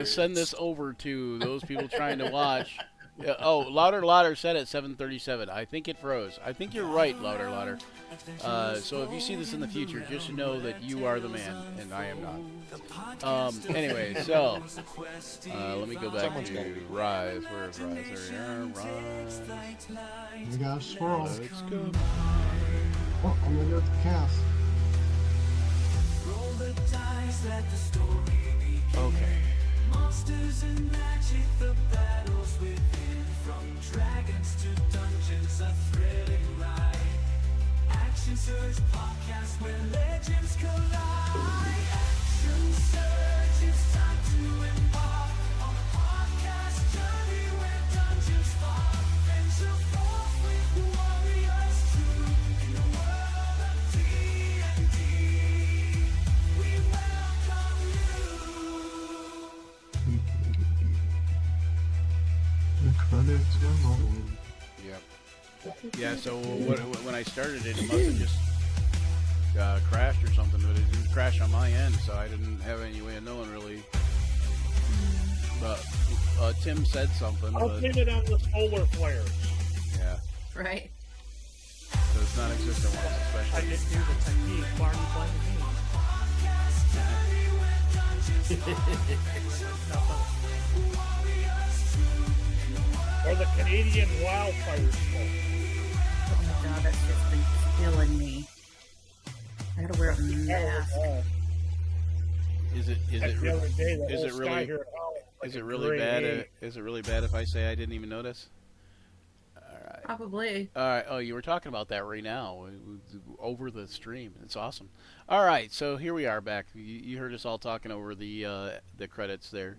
Send this over to those people trying to watch. Oh, Louder Louder said at 7:37. I think it froze. I think you're right, Louder Louder. So if you see this in the future, just know that you are the man and I am not. Anyway, so let me go back Someone's got to to be. Rise. Where's Rise? There we are. Rise. We got a squirrel. Let's go. Oh, I'm gonna go with the cast. Okay. Monsters and magic, the battles within. From dragons to dungeons, a thrilling ride. Action Surge podcast where legends collide. Action Surge, it's time to embark on a podcast journey where dungeons fall. Venture forth with warriors true in the world of D&D. We welcome you. The credits are rolling. Yep. Yeah, so when I started it, it must have just crashed or something, but it didn't crash on my end, so I didn't have any way of knowing really. But Tim said something. I'll But, blame it on the solar flares. yeah, Right. so it's non-existent ones, I especially. didn't do the technique. Barney playing or the Canadian wildfire smoke. Oh my god, that's just been killing me. I gotta wear a mask. Is it The other day, the is whole it sky really here at Holland, like is it a really gray bad? haze. Is it really bad if I say I didn't even notice? All right. Probably. All right. Oh, you were talking about that right now over the stream. It's awesome. All right. So here we are back. You heard us all talking over the credits there.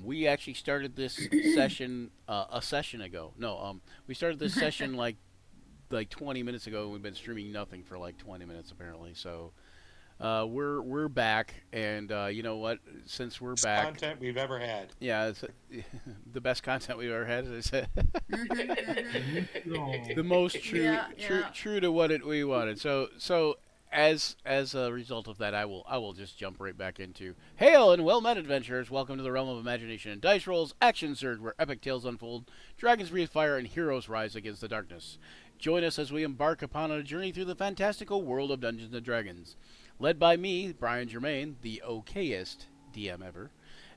We actually started this session a session ago. No, we started this session like 20 minutes ago. We've been streaming nothing for like 20 minutes apparently. So we're back, and you know what? Since we're back, Content we've ever had. yeah, it's the best content we've ever had. As I said. The most true, Yeah, true, yeah. true to what we wanted. So as a result of that, I will just jump right back into hail and well met adventurers. Welcome to the realm of imagination and dice rolls, action surge, where epic tales unfold, dragons breathe fire, and heroes rise against the darkness. Join us as we embark upon a journey through the fantastical world of Dungeons and Dragons, led by me, Brian Germain, the okayest DM ever,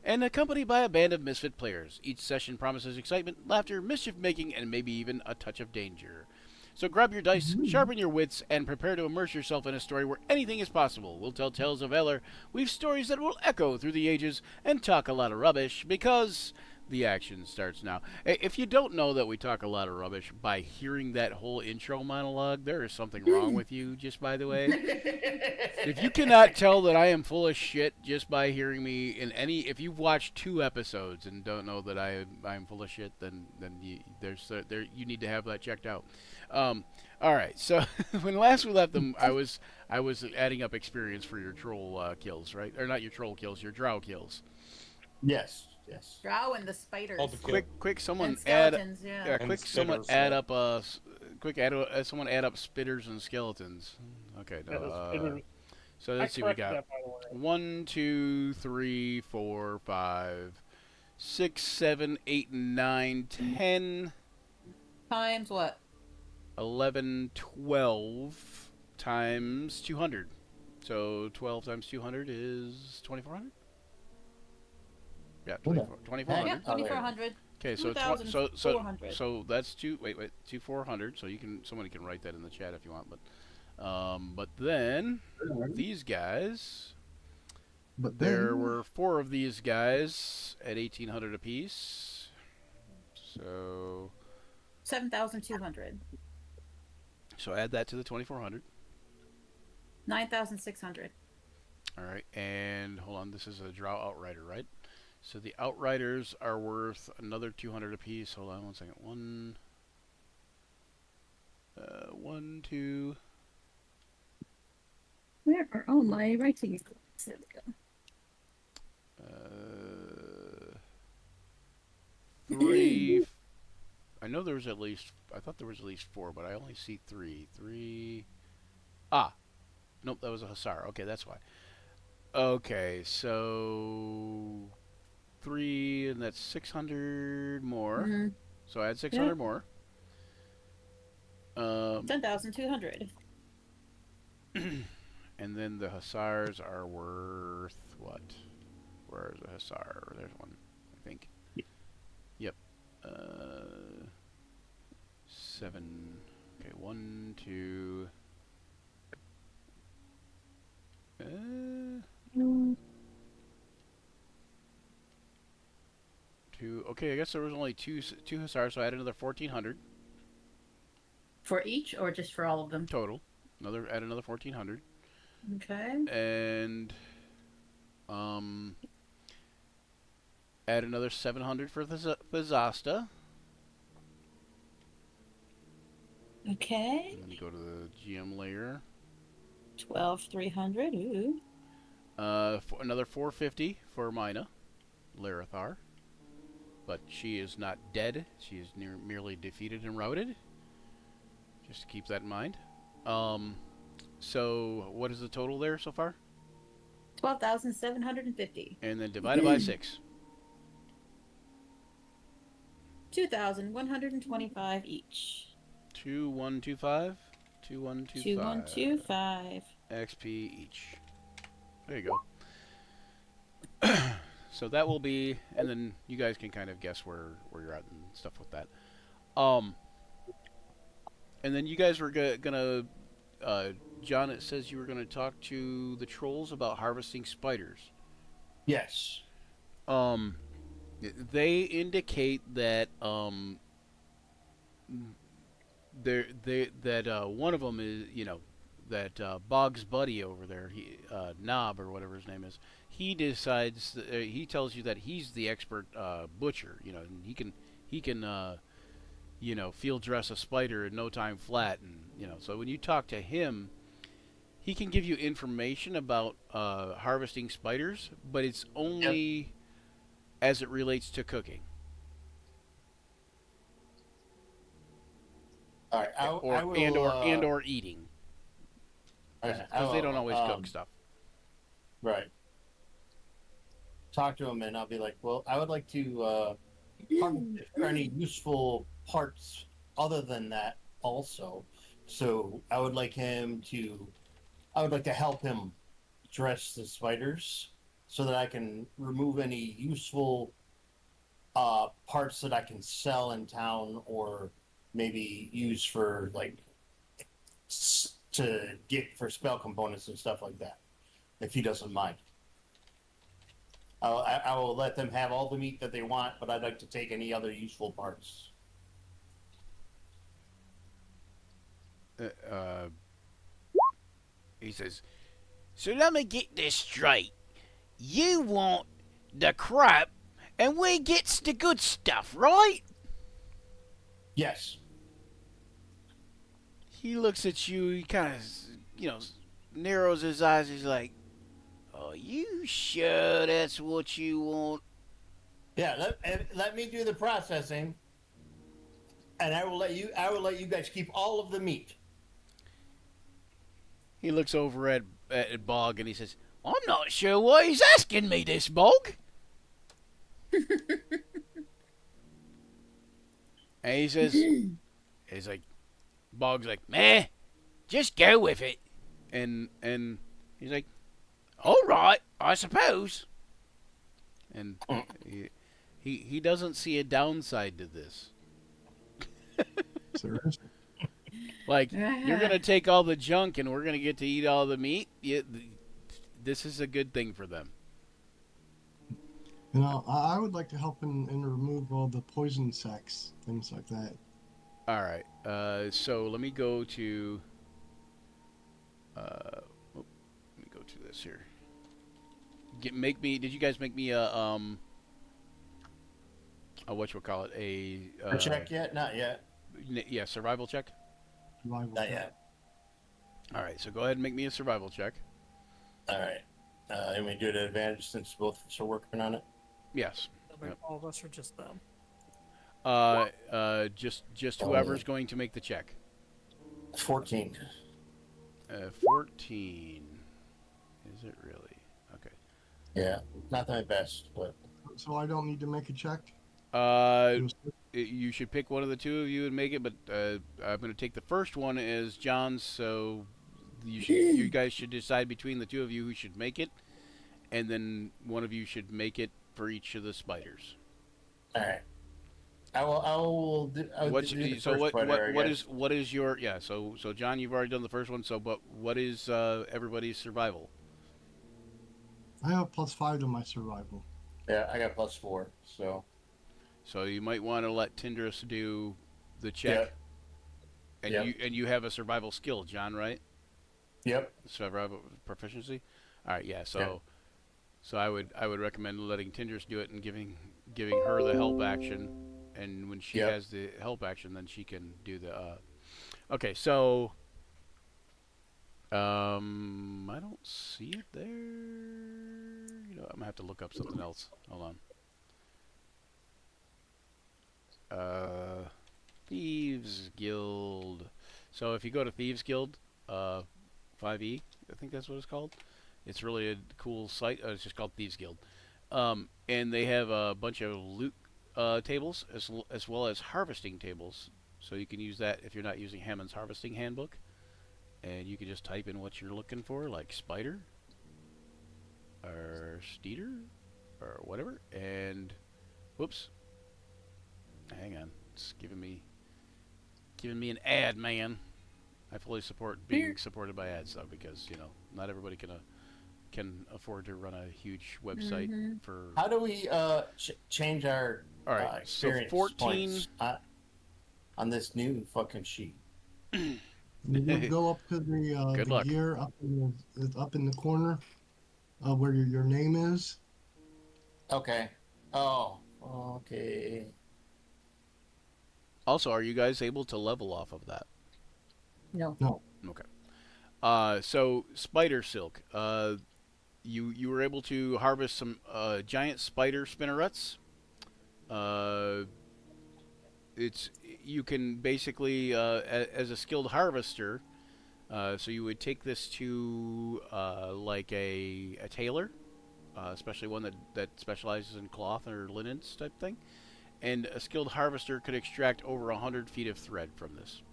and accompanied by a band of misfit players. Each session promises excitement, laughter, mischief making, and maybe even a touch of danger. So grab your dice, sharpen your wits, and prepare to immerse yourself in a story where anything is possible. We'll tell tales of valor, weave stories that will echo through the ages, and talk a lot of rubbish, because the action starts now. If you don't know that we talk a lot of rubbish by hearing that whole intro monologue, there is something wrong with you, just by the way. If you cannot tell that I am full of shit just by hearing me in any, if you've watched 2 episodes and don't know that I'm full of shit, then you need to have that checked out. All right, so when last we left them, I was adding up experience for your troll kills, right? Or not your troll kills, your drow kills. Yes. Yes. Drow and the spiders. All the Quick, someone And add. skeletons, yeah. Yeah, And quick, someone spitters, add yeah. up. Someone add up spitters and skeletons. Okay, Yeah, the no. spitters. So I let's see. We corrected got that, by the way. 1, 2, 3, 4, 5, 6, 7, 8, 9, 10, Times what? 11, 12 times 200. So 12 times 200 is 2,400. Yeah, 2,400. Yeah, 2,400. Okay, so 2,400. so that's 2,400. So someone can write that in the chat if you want. But then these guys, But there were 4 of these guys at 1,800 apiece. So 7,200. add that to the 2,400. 9,600. All right, and hold on. This is a Drow Outrider, right? So the Outriders are worth another 200 apiece. Hold on 1 second. 1, 2. Where are all my writing equipment? There we go. 3. I know there was at least. I thought there was at least 4, but I only see 3. 3. Ah, nope, that was a Hussar. Okay, that's why. Okay, so 3, and that's 600 more. Mhm. So add 600 Yeah. more. 10,200. And then the Hussars are worth what? Where's the Hussar? There's one, I think. Yep. 7. Okay, 1, 2. Mm. 2. Okay, I guess there was only two Hussars, so I add another 1,400 For each, or just for all of them? total. Add another 1,400. Okay. And add another 700 for the Zasta. Okay. And then you go to the GM layer. 12,300. Ooh. Another 450 for Mina, Larithar. But she is not dead. She is merely defeated and routed. Just to keep that in mind. So what is the total there so far? 12,750. And then divided by 6. 2,125 each. 2125. 2125. 2125. XP each. There you go. So that will be, and then you guys can kind of guess where you're at and stuff with that. And then you guys were gonna, John, it says you were gonna talk to the trolls about harvesting spiders. Yes. They indicate that one of them is, that Bog's buddy over there, Knob or whatever his name is, he decides he tells you that he's the expert butcher, and he can field dress a spider in no time flat, and so when you talk to him, he can give you information about harvesting spiders, but it's only as it relates to cooking. All right. I will, or eating, because they don't always cook stuff. Right. Talk to him, and I'll be like, well, I would like to harvest any useful parts other than that also. So I would like to help him dress the spiders so that I can remove any useful parts that I can sell in town or maybe use for to get for spell components and stuff like that, if he doesn't mind. I will let them have all the meat that they want, but I'd like to take any other useful parts. He says, so let me get this straight. You want the crap, and we gets the good stuff, right? Yes. He looks at you, he kind of, narrows his eyes. He's like, are you sure that's what you want? Yeah, let me do the processing, and I will let you guys keep all of the meat. He looks over at Bog and he says, I'm not sure why he's asking me this, Bog. And he says, he's like, Bog's like, meh, just go with it. And he's like, all right, I suppose. And he doesn't see a downside to this. Seriously? Like, you're going to take all the junk and we're going to get to eat all the meat? This is a good thing for them. I would like to help and remove all the poison sacs, things like that. All right. So let me go to... let me go to this here. Did you guys make me a whatchamacallit? A check yet? Not yet. Yeah, survival check? Survival Not check. yet. All right, so go ahead and make me a survival check. All right. And we do it at advantage since both of us are working on it. Yes. Like all of us or just them? Just whoever's going to make the check. 14. 14. Is it really? Okay. Yeah, not my best, but So I don't need to make a check. Uh, Just- you should pick one of the two of you and make it, but I'm going to take the first one as John's, so you guys should decide between the two of you who should make it, and then one of you should make it for each of the spiders. All right. I will do the So first spider, I guess. what is your so John, you've already done the first one, so but what is everybody's survival? I have +5 to my survival. Yeah, I got +4. So you might want to let Tindris do the check. Yep. And you have a survival skill, John, right? Yep. Survival proficiency. All right, yeah. So Yep. so I would recommend letting Tindris do it and giving her the help action, and when she Yep. has the help action, then she can do the. Okay, so I don't see it there. You know, I'm gonna have to look up something else. Hold on. Thieves Guild. So if you go to Thieves Guild, 5e, I think that's what it's called. It's really a cool site. It's just called Thieves Guild, and they have a bunch of loot tables as well as harvesting tables. So you can use that if you're not using Hammond's Harvesting Handbook, and you can just type in what you're looking for, like spider or steeder or whatever. And whoops, hang on, it's giving me an ad, man. I fully support being supported by ads though, because not everybody can afford to run a huge website for. How do we change our All right, so experience 14 points on this new fucking sheet? You would go up to the Good luck. gear up in the corner where your name is. Okay. Oh, okay. Also, are you guys able to level off of that? No. No. Okay. So spider silk. You were able to harvest some giant spider spinnerets. You can basically as a skilled harvester. So you would take this to like a tailor, especially one that specializes in cloth or linens type thing. And a skilled harvester could extract over 100 feet of thread from this.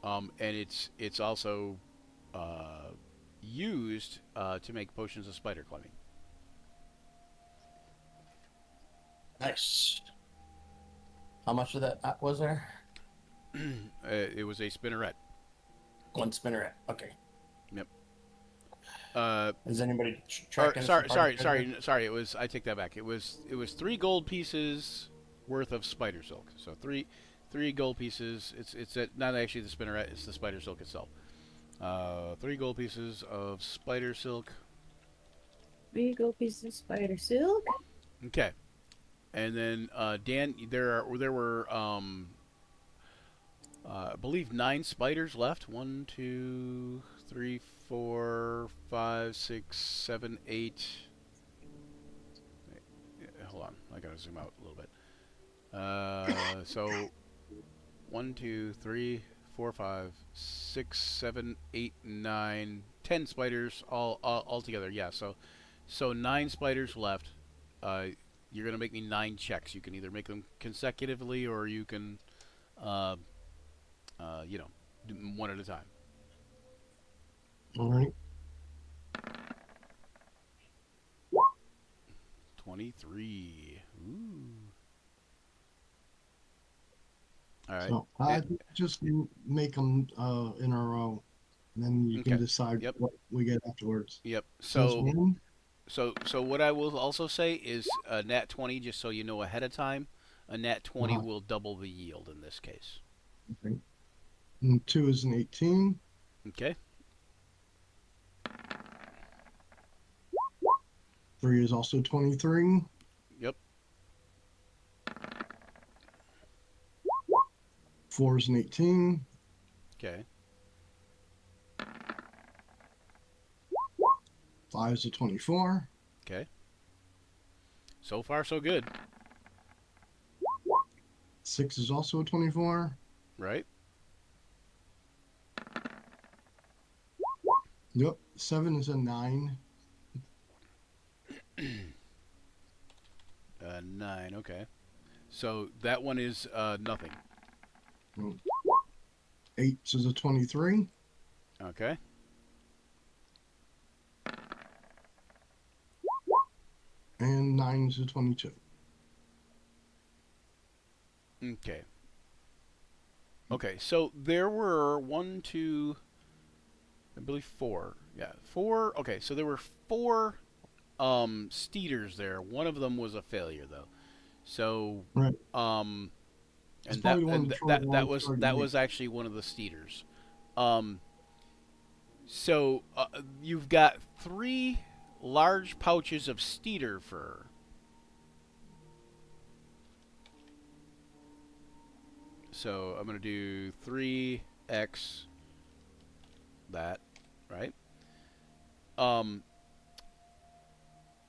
And it's also used to make potions of spider climbing. Nice. How much of that was there? It was a spinneret. One spinneret. Okay. Yep. Is anybody tracking? Sorry. It was. I take that back. It was 3 gold pieces worth of spider silk. So three gold pieces. It's not actually the spinneret. It's the spider silk itself. 3 gold pieces of spider silk. 3 gold pieces of spider silk. Okay. And then Dan, there were I believe 9 spiders left. 1, 2, 3, 4, 5, 6, 7, 8. Hold on, I gotta zoom out a little bit. So 1, 2, 3, 4, 5, 6, 7, 8, 9, 10 spiders all together. Yeah. So 9 spiders left. You're gonna make me 9 checks. You can either make them consecutively or you can, do one at a time. All right. 23. Ooh. All right. So I just make them in a row, and then you can Okay. decide Yep. what we get afterwards. Yep. Just So one? so what I will also say is a nat 20, just so you know ahead of time. A nat 20 Uh-huh. will double the yield in this case. Okay. And 2 is an 18. Okay. 3 is also 23. Yep. 4 is an 18. Okay. 5 is a 24. Okay. So far, so good, 6 is also a 24. right? Yep. 7 is a 9. 9. Okay. So that one is nothing. 8 is a 23. Okay. And 9 is a 22. Okay. Okay. So there were 1, 2, I believe 4. Yeah, 4. Okay. So there were 4 Steeders there. One of them was a failure though. So Right. and It's probably the one that was actually one of the Steeders. Um so you've got 3 large pouches of Steeder fur. So I'm going to do 3x that, right?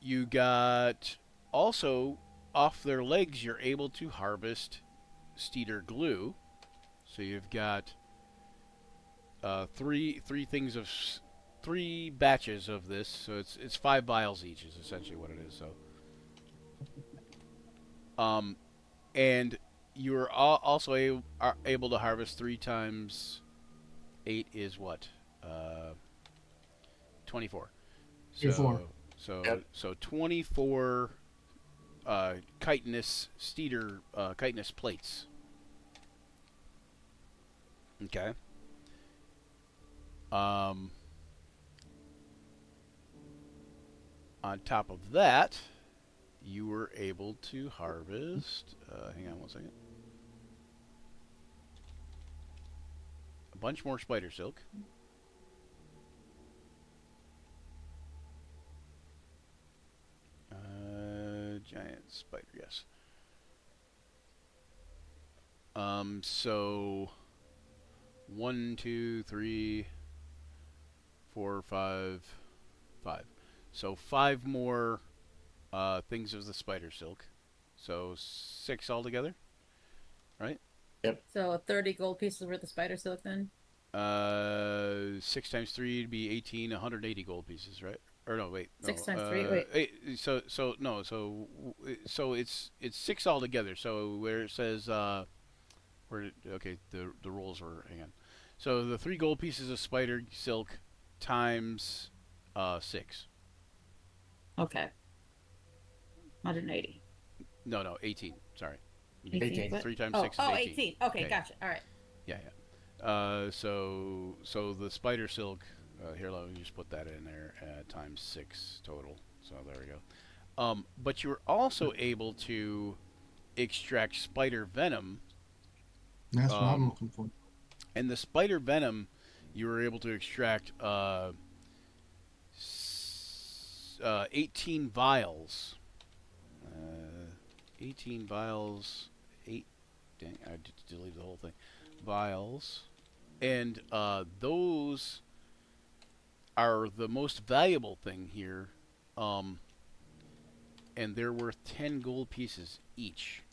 You got also off their legs you're able to harvest Steeder glue. So you've got three things of 3 batches of this. So it's 5 vials each is essentially what it is. So and you're also are able to harvest 3 times 8 is what? 24. 24. So 24 chitinous Steeder chitinous plates. Okay. On top of that, you were able to harvest. Hang on one second. A bunch more spider silk. Giant spider, yes. So 1, 2, 3, 4, 5, 5. So 5 more things of the spider silk. So 6 altogether, right? So 30 gold pieces worth of spider silk then? 6 times 3 would be 18, 180 gold pieces, right? Or no, wait. No, 6 times 3, wait. So it's 6 altogether. So where it says okay, the rolls were, hang on. So the 3 gold pieces of spider silk times 6. Okay. 180. No, 18. Sorry. 18. 3 times Oh, 6 is oh, 18. 18. Okay, Yeah, gotcha. All right. Yeah. So the spider silk, here, let me just put that in there, times 6 total. So there we go. But you were also able to extract spider venom. That's what I'm looking for. And the spider venom, you were able to extract 18 vials. 18 vials. 8. Dang, I deleted the whole thing. Vials. And those are the most valuable thing here. And they're worth 10 gold pieces each.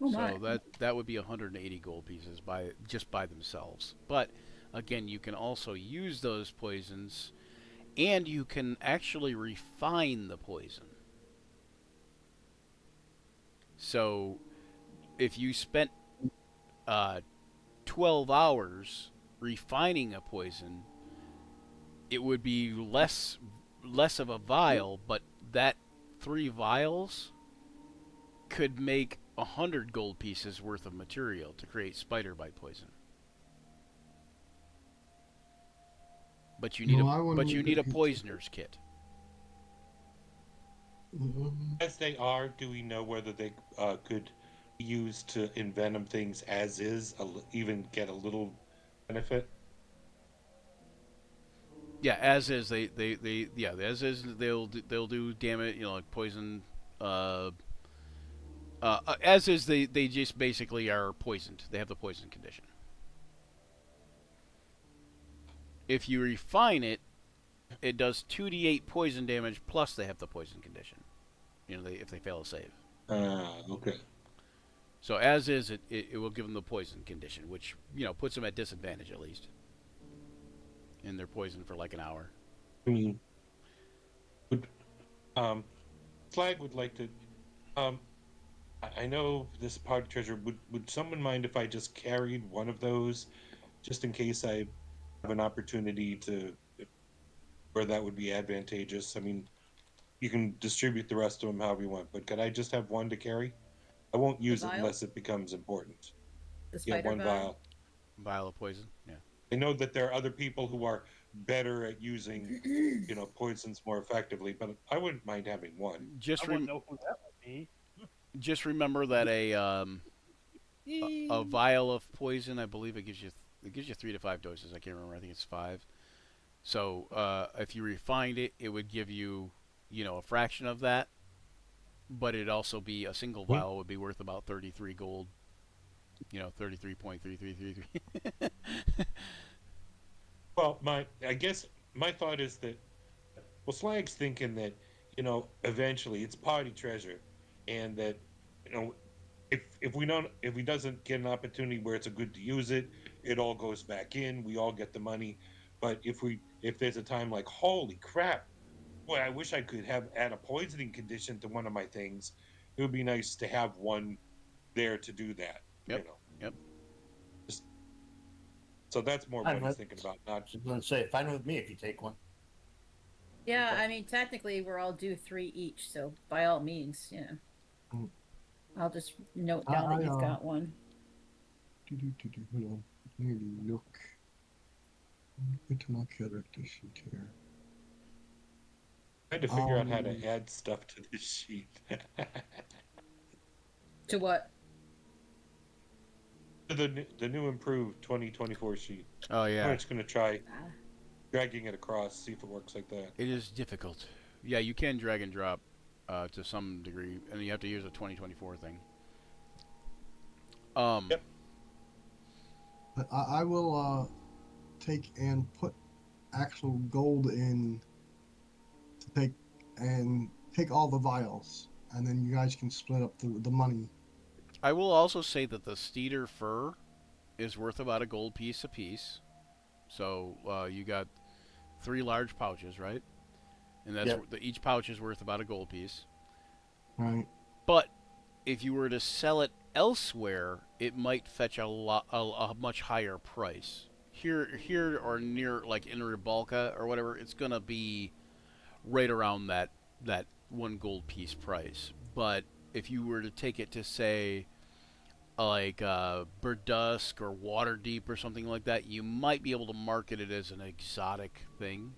Oh my. So that would be 180 gold pieces just by themselves. But again, you can also use those poisons, and you can actually refine the poison. So if you spent 12 hours refining a poison, it would be less of a vial, but that 3 vials could make 100 gold pieces worth of material to create spider bite poison. But you need a poisoner's kit. As they are, do we know whether they could be used to envenom things as is, even get a little benefit? Yeah, as is as is they'll do damage, like poison. As is they just basically are poisoned. They have the poison condition. If you refine it, it does 2d8 poison damage plus they have the poison condition. If they fail to save. Okay. So as is, it will give them the poison condition, which puts them at disadvantage at least. and they're poisoned for like an hour. I mean, would Slag would like to. Um, I know this pod treasure. Would someone mind if I just carried one of those, just in case I have an opportunity to, where that would be advantageous? I mean, you can distribute the rest of them however you want, but could I just have one to carry? I won't use it vial? unless it becomes important. The Yeah, spider one vial. Vial of poison. Yeah. I know that there are other people who are better at using, poisons more effectively, but I wouldn't mind having one. Just I wouldn't know who that would be. just remember that a vial of poison, I believe it gives you 3 to 5 doses. I can't remember. I think it's 5. So if you refined it, it would give you, a fraction of that. But it'd also be a single vial would be worth about 33 gold. 33.3333. Well, I guess my thought is that, well, Slag's thinking that, eventually it's party treasure, and that, if he doesn't get an opportunity where it's a good to use it, it all goes back in. We all get the money. But if there's a time like, holy crap, boy, I wish I could add a poisoning condition to one of my things. It would be nice to have one there to do that. Yep. Yep. So that's more what he's thinking about. I was going to say, fine with me if you take one. Yeah, I mean, technically, we're all due 3 each, so by all means, Mm. I'll just note down that you've got one. Hold on. Let me look. Get to my character sheet here. I had to figure out how to add stuff to this sheet. To what? To the new improved 2024 sheet. Oh yeah. I'm just gonna try dragging it across, see if it works like that. It is difficult. Yeah, you can drag and drop to some degree, and you have to use a 2024 thing. Yep. But I will take and put actual gold in to take all the vials, and then you guys can split up the money. I will also say that the Steeder fur is worth about a gold piece a piece. So you got 3 large pouches, right? And that's each pouch is worth about a gold piece. Right. But if you were to sell it elsewhere, it might fetch a much higher price. Here or near, like in Rebalka or whatever, it's gonna be right around that 1 gold piece price. But if you were to take it to, say, like Burdusk or Waterdeep or something like that, you might be able to market it as an exotic thing,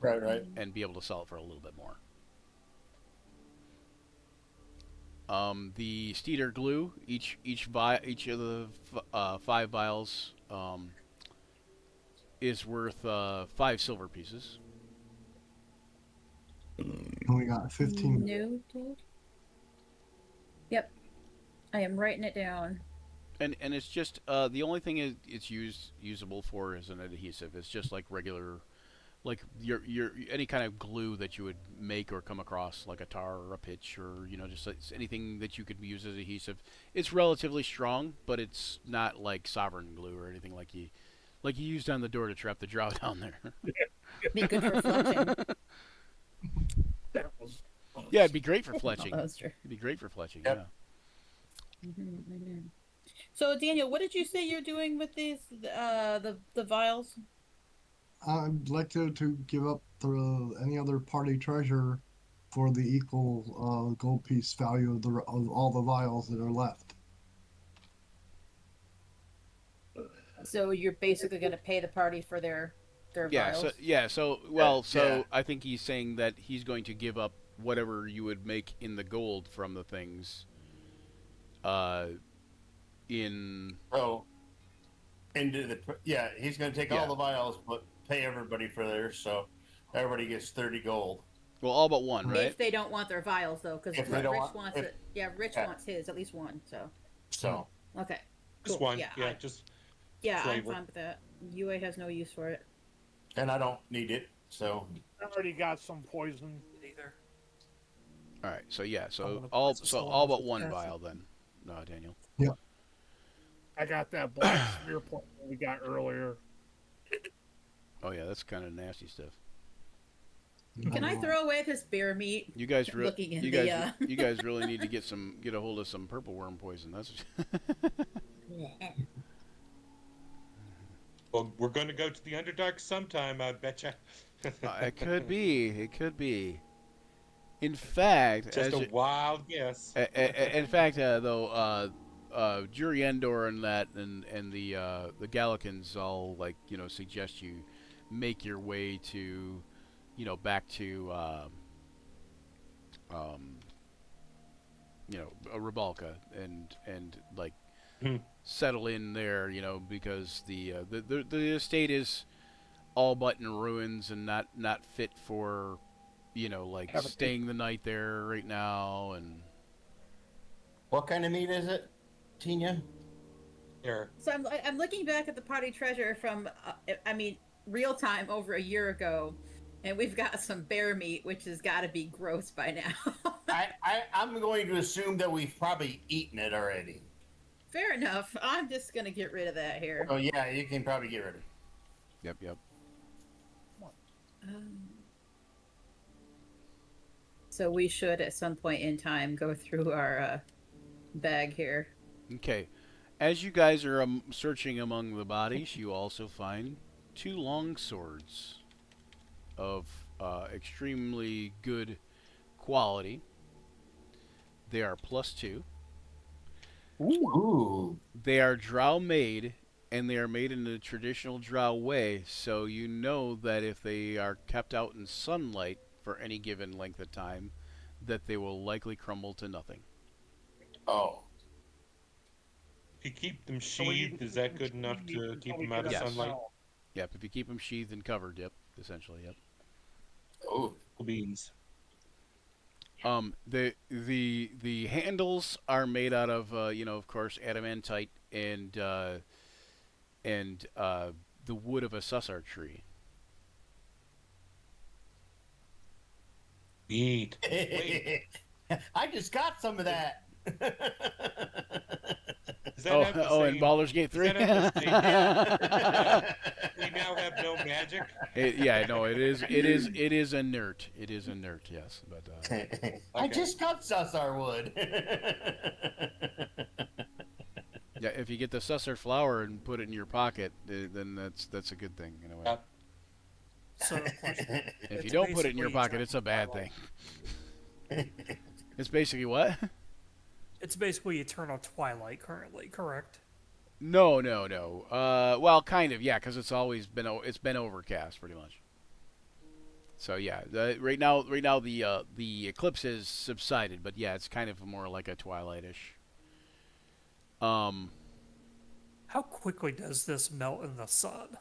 Right. and be able to sell it for a little bit more. The Steeder glue, each of the 5 vials is worth 5 silver pieces. And we got 15. Noted. Yep. I am writing it down. And it's just the only thing it's usable for is an adhesive. It's just like regular, like your any kind of glue that you would make or come across, like a tar or a pitch or just anything that you could use as adhesive. It's relatively strong, but it's not like sovereign glue or anything like you used on the door to trap the drow down there. Be good for fletching. Yeah, it'd be great for fletching. Oh, that's true. It'd be great for fletching. Yep. Yeah. So, Daniel, what did you say you're doing with these the vials? I'd like to give up any other party treasure for the equal gold piece value of all the vials that are left. So you're basically going to pay the party for their vials. So I think he's saying that he's going to give up whatever you would make in the gold from the things. He's going to take all the vials, but pay everybody for theirs, so everybody gets 30 gold. Well, all but one, right? If they don't want their vials, though, because Rich wants it. Yeah, Rich Yeah. wants his, at least one. So Okay. Just Cool. one. Yeah, Yeah, I'm flavor. fine with that. UA has no use for it. and I don't need it, so I already got some poison. Either. All right. So I'm gonna all put this but along one with vial then, Daniel. Yeah. I got that black spear point that we got earlier. Oh yeah, that's kind of nasty stuff. Can I throw away this bear meat? You guys, Looking in you the, guys, you guys really need to get a hold of some purple worm poison. That's. Well, we're going to go to the Underdark sometime, I betcha. It could be. It could be. In fact, Just a wild guess. in fact, though, Juriendor and that and the Gallicans all suggest you make your way to, back to Rebalka and settle in there, because the estate is all but in ruins and not fit for staying the night there right now. And What kind of meat is it, Tina? Here. So I'm looking back at the party treasure from, real time over a year ago, and we've got some bear meat, which has got to be gross by now. I'm going to assume that we've probably eaten it already. Fair enough. I'm just gonna get rid of that here. Oh yeah, you can probably get rid of it. Yep. So we should, at some point in time, go through our bag here. Okay. As you guys are searching among the bodies, you also find 2 long swords of extremely good quality. They are +2. Ooh. They are Drow made, and they are made in the traditional Drow way, so you know that if they are kept out in sunlight for any given length of time, that they will likely crumble to nothing. Oh. If you keep them sheathed, is that good enough to keep them out of Yes. sunlight? Yep, if you keep them sheathed and covered, yep, essentially, yep. Oh. Beans. The handles are made out of of course adamantite and the wood of a sussar tree. Neat. Wait, I just got some of that. does that have the in same- Baldur's Gate 3. does that have the we now have no magic. It is inert. It is inert, yes, but I just got Sussar wood. yeah, if you get the sussar flower and put it in your pocket, then that's a good thing in a way. Yeah. So, question. If you It's don't put it in your basically pocket, it's a bad thing. Twilight. It's basically what? It's basically Eternal Twilight currently, correct? No. Well, kind of, yeah, because it's been overcast pretty much. So yeah, right now the eclipse has subsided, but yeah, it's kind of more like a twilightish. How quickly does this melt in the sun?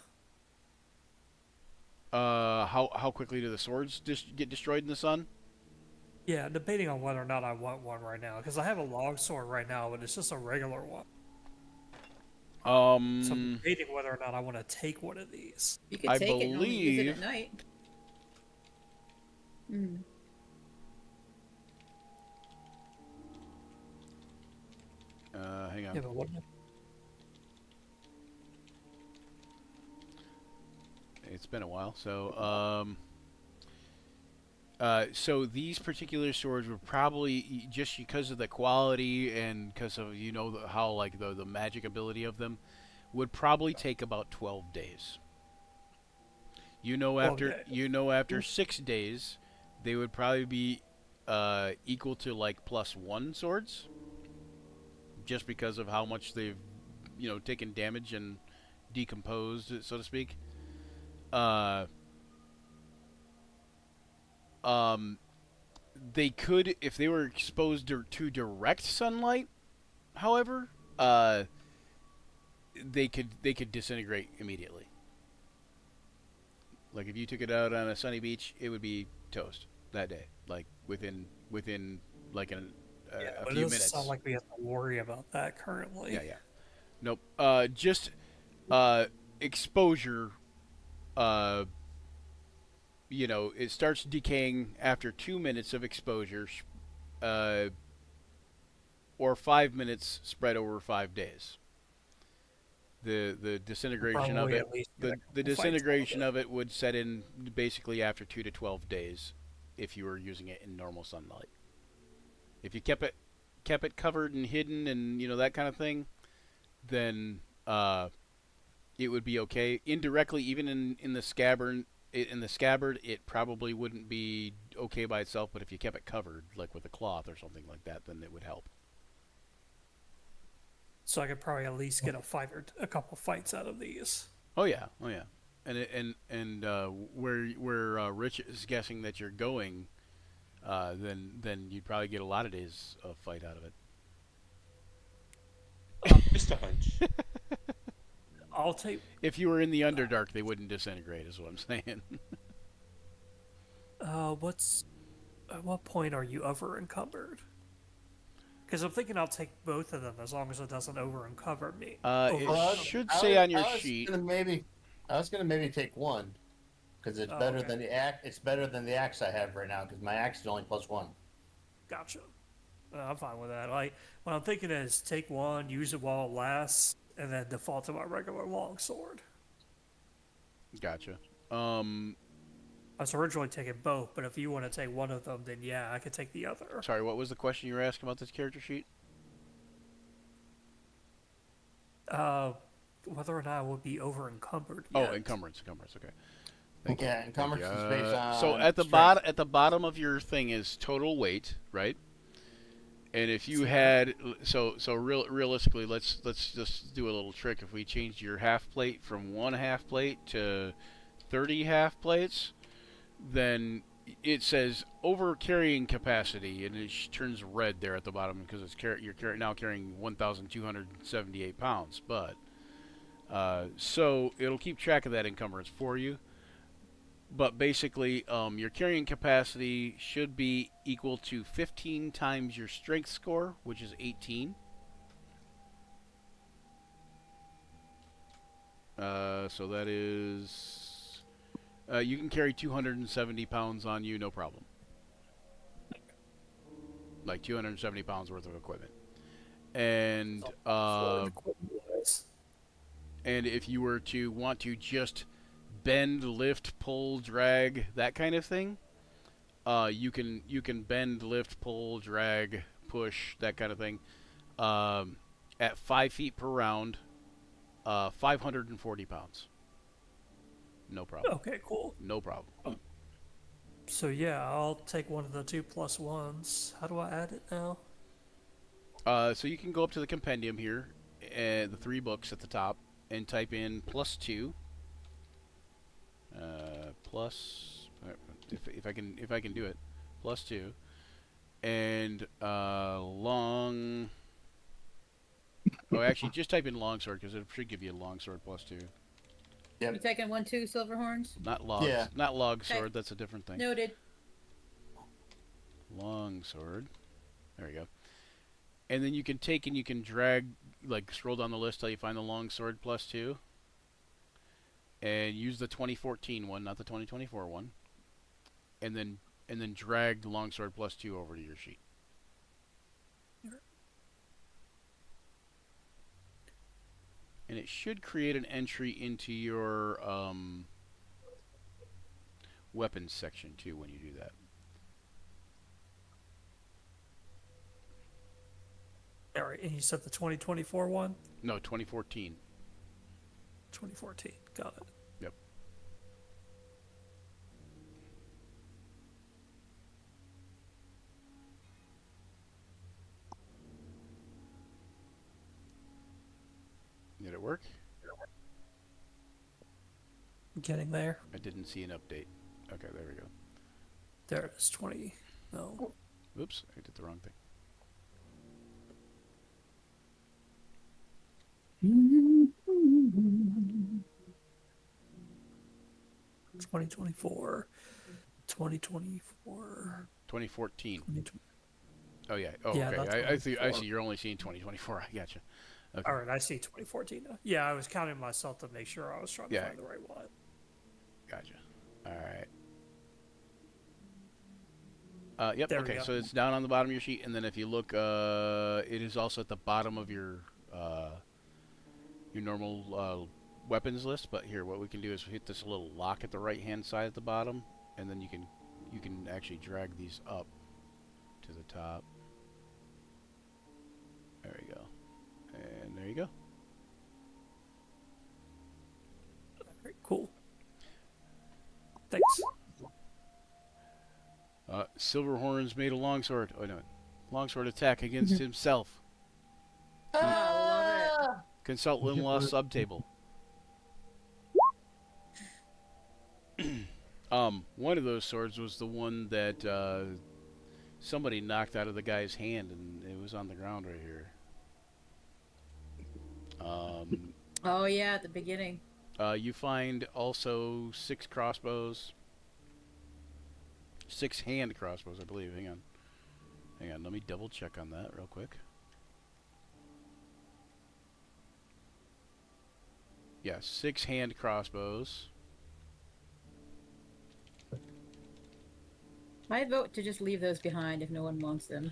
How quickly do the swords get destroyed in the sun? Yeah, debating on whether or not I want one right now, because I have a long sword right now, but it's just a regular one. So I'm debating whether or not I want to take one of these. You could I take it and only use it believe- at night. Hmm. Hang on. Yeah, but what? It's been a while. So these particular swords were probably just because of the quality and because of how like the magic ability of them would probably take about 12 days. After 6 days, they would probably be equal to like +1 swords, just because of how much they've taken damage and decomposed, so to speak. They could, if they were exposed to direct sunlight, however, they could disintegrate immediately. Like if you took it out on a sunny beach, it would be toast that day, like within like a But few it doesn't minutes. sound like we have to worry about that currently. Yeah. Nope. Just exposure. It starts decaying after 2 minutes of exposure, or 5 minutes spread over 5 days. The disintegration of Probably it, at least the get a couple fights disintegration out of it would set in basically after 2 to 12 days, if you were using it in normal sunlight. If you kept it covered and hidden and that kind of thing, then it would be okay. Indirectly, even in the scabbard, it probably wouldn't be okay by itself. But if you kept it covered, like with a cloth or something like that, then it would help. So I could probably at least get a couple fights out of these. Oh yeah, oh yeah. And where Rich is guessing that you're going, then you'd probably get a lot of days of fight out of it. Just a hunch. I'll take. If you were in the Underdark, they wouldn't disintegrate, is what I'm saying. At what point are you over encumbered? Because I'm thinking I'll take both of them as long as it doesn't over encumber me. It should say on your sheet. I was gonna maybe take one, because it's better okay. than the axe. It's better than the axe I have right now, because my axe is only +1. Gotcha. I'm fine with that. Like, what I'm thinking is take one, use it while it lasts, and then default to my regular longsword. Gotcha. I was originally taking both, but if you want to take one of them, then yeah, I could take the other. Sorry, what was the question you were asking about this character sheet? Whether or not I would be over encumbered. Oh, encumbrance, okay. Thank you. Yeah, encumbrance is based on. So at the bottom of your thing is total weight, right? And if you had realistically, let's just do a little trick. If we changed your half plate from 1 half plate to 30 half plates, then it says over carrying capacity, and it turns red there at the bottom because you're now carrying 1,278 pounds. But so it'll keep track of that encumbrance for you. But basically, your carrying capacity should be equal to 15 times your strength score, which is 18. So that is... you can carry 270 pounds on you, no problem. Like 270 pounds worth of equipment. And if you were to want to just bend, lift, pull, drag, that kind of thing, you can bend, lift, pull, drag, push, that kind of thing, at 5 feet per round, 540 pounds. No problem. Okay, cool. No problem. So yeah, I'll take one of the 2+1s. How do I add it now? So you can go up to the compendium here, the 3 books at the top, and type in +2. Plus, if I can do it, +2, and long. Oh, actually, just type in longsword because it should give you a longsword +2. Yep. You taking 1, 2 silver horns? Not logs. Yeah. Not longsword. Okay. That's a different thing. Noted. Longsword. There we go. And then you can take and you can drag, like scroll down the list till you find the longsword +2. And use the 2014 one, not the 2024 one. And then drag the longsword +2 over to your sheet. And it should create an entry into your weapons section too when you do that. All right, and you said the 2024 one? No, 2014. 2014. Got it. Yep. Did it work? Getting there. I didn't see an update. Okay, there we go. There it is. 20. No. Oops, I did the wrong thing. 2024. 2024. 2014. 2020. Oh yeah. Oh Yeah, okay. that's I see. 2024. You're only seeing 2024. I gotcha. Okay. All right, I see 2014 now. Yeah, I was counting myself to make sure I was trying to Yeah. find the right one. Gotcha. All right. Yep. There we Okay. go. So it's down on the bottom of your sheet, and then if you look, it is also at the bottom of your your normal weapons list. But here, what we can do is hit this little lock at the right-hand side at the bottom, and then you can actually drag these up to the top. There we go, and there you go. Very cool. Thanks. Silverhorns made a longsword. Oh no, longsword attack against himself. I love it. Consult Limlaw subtable. One of those swords was the one that somebody knocked out of the guy's hand, and it was on the ground right here. Oh yeah, at the beginning. You find also 6 crossbows. 6 hand crossbows, I believe. Hang on. Let me double check on that real quick. Yeah, 6 hand crossbows. I vote to just leave those behind if no one wants them.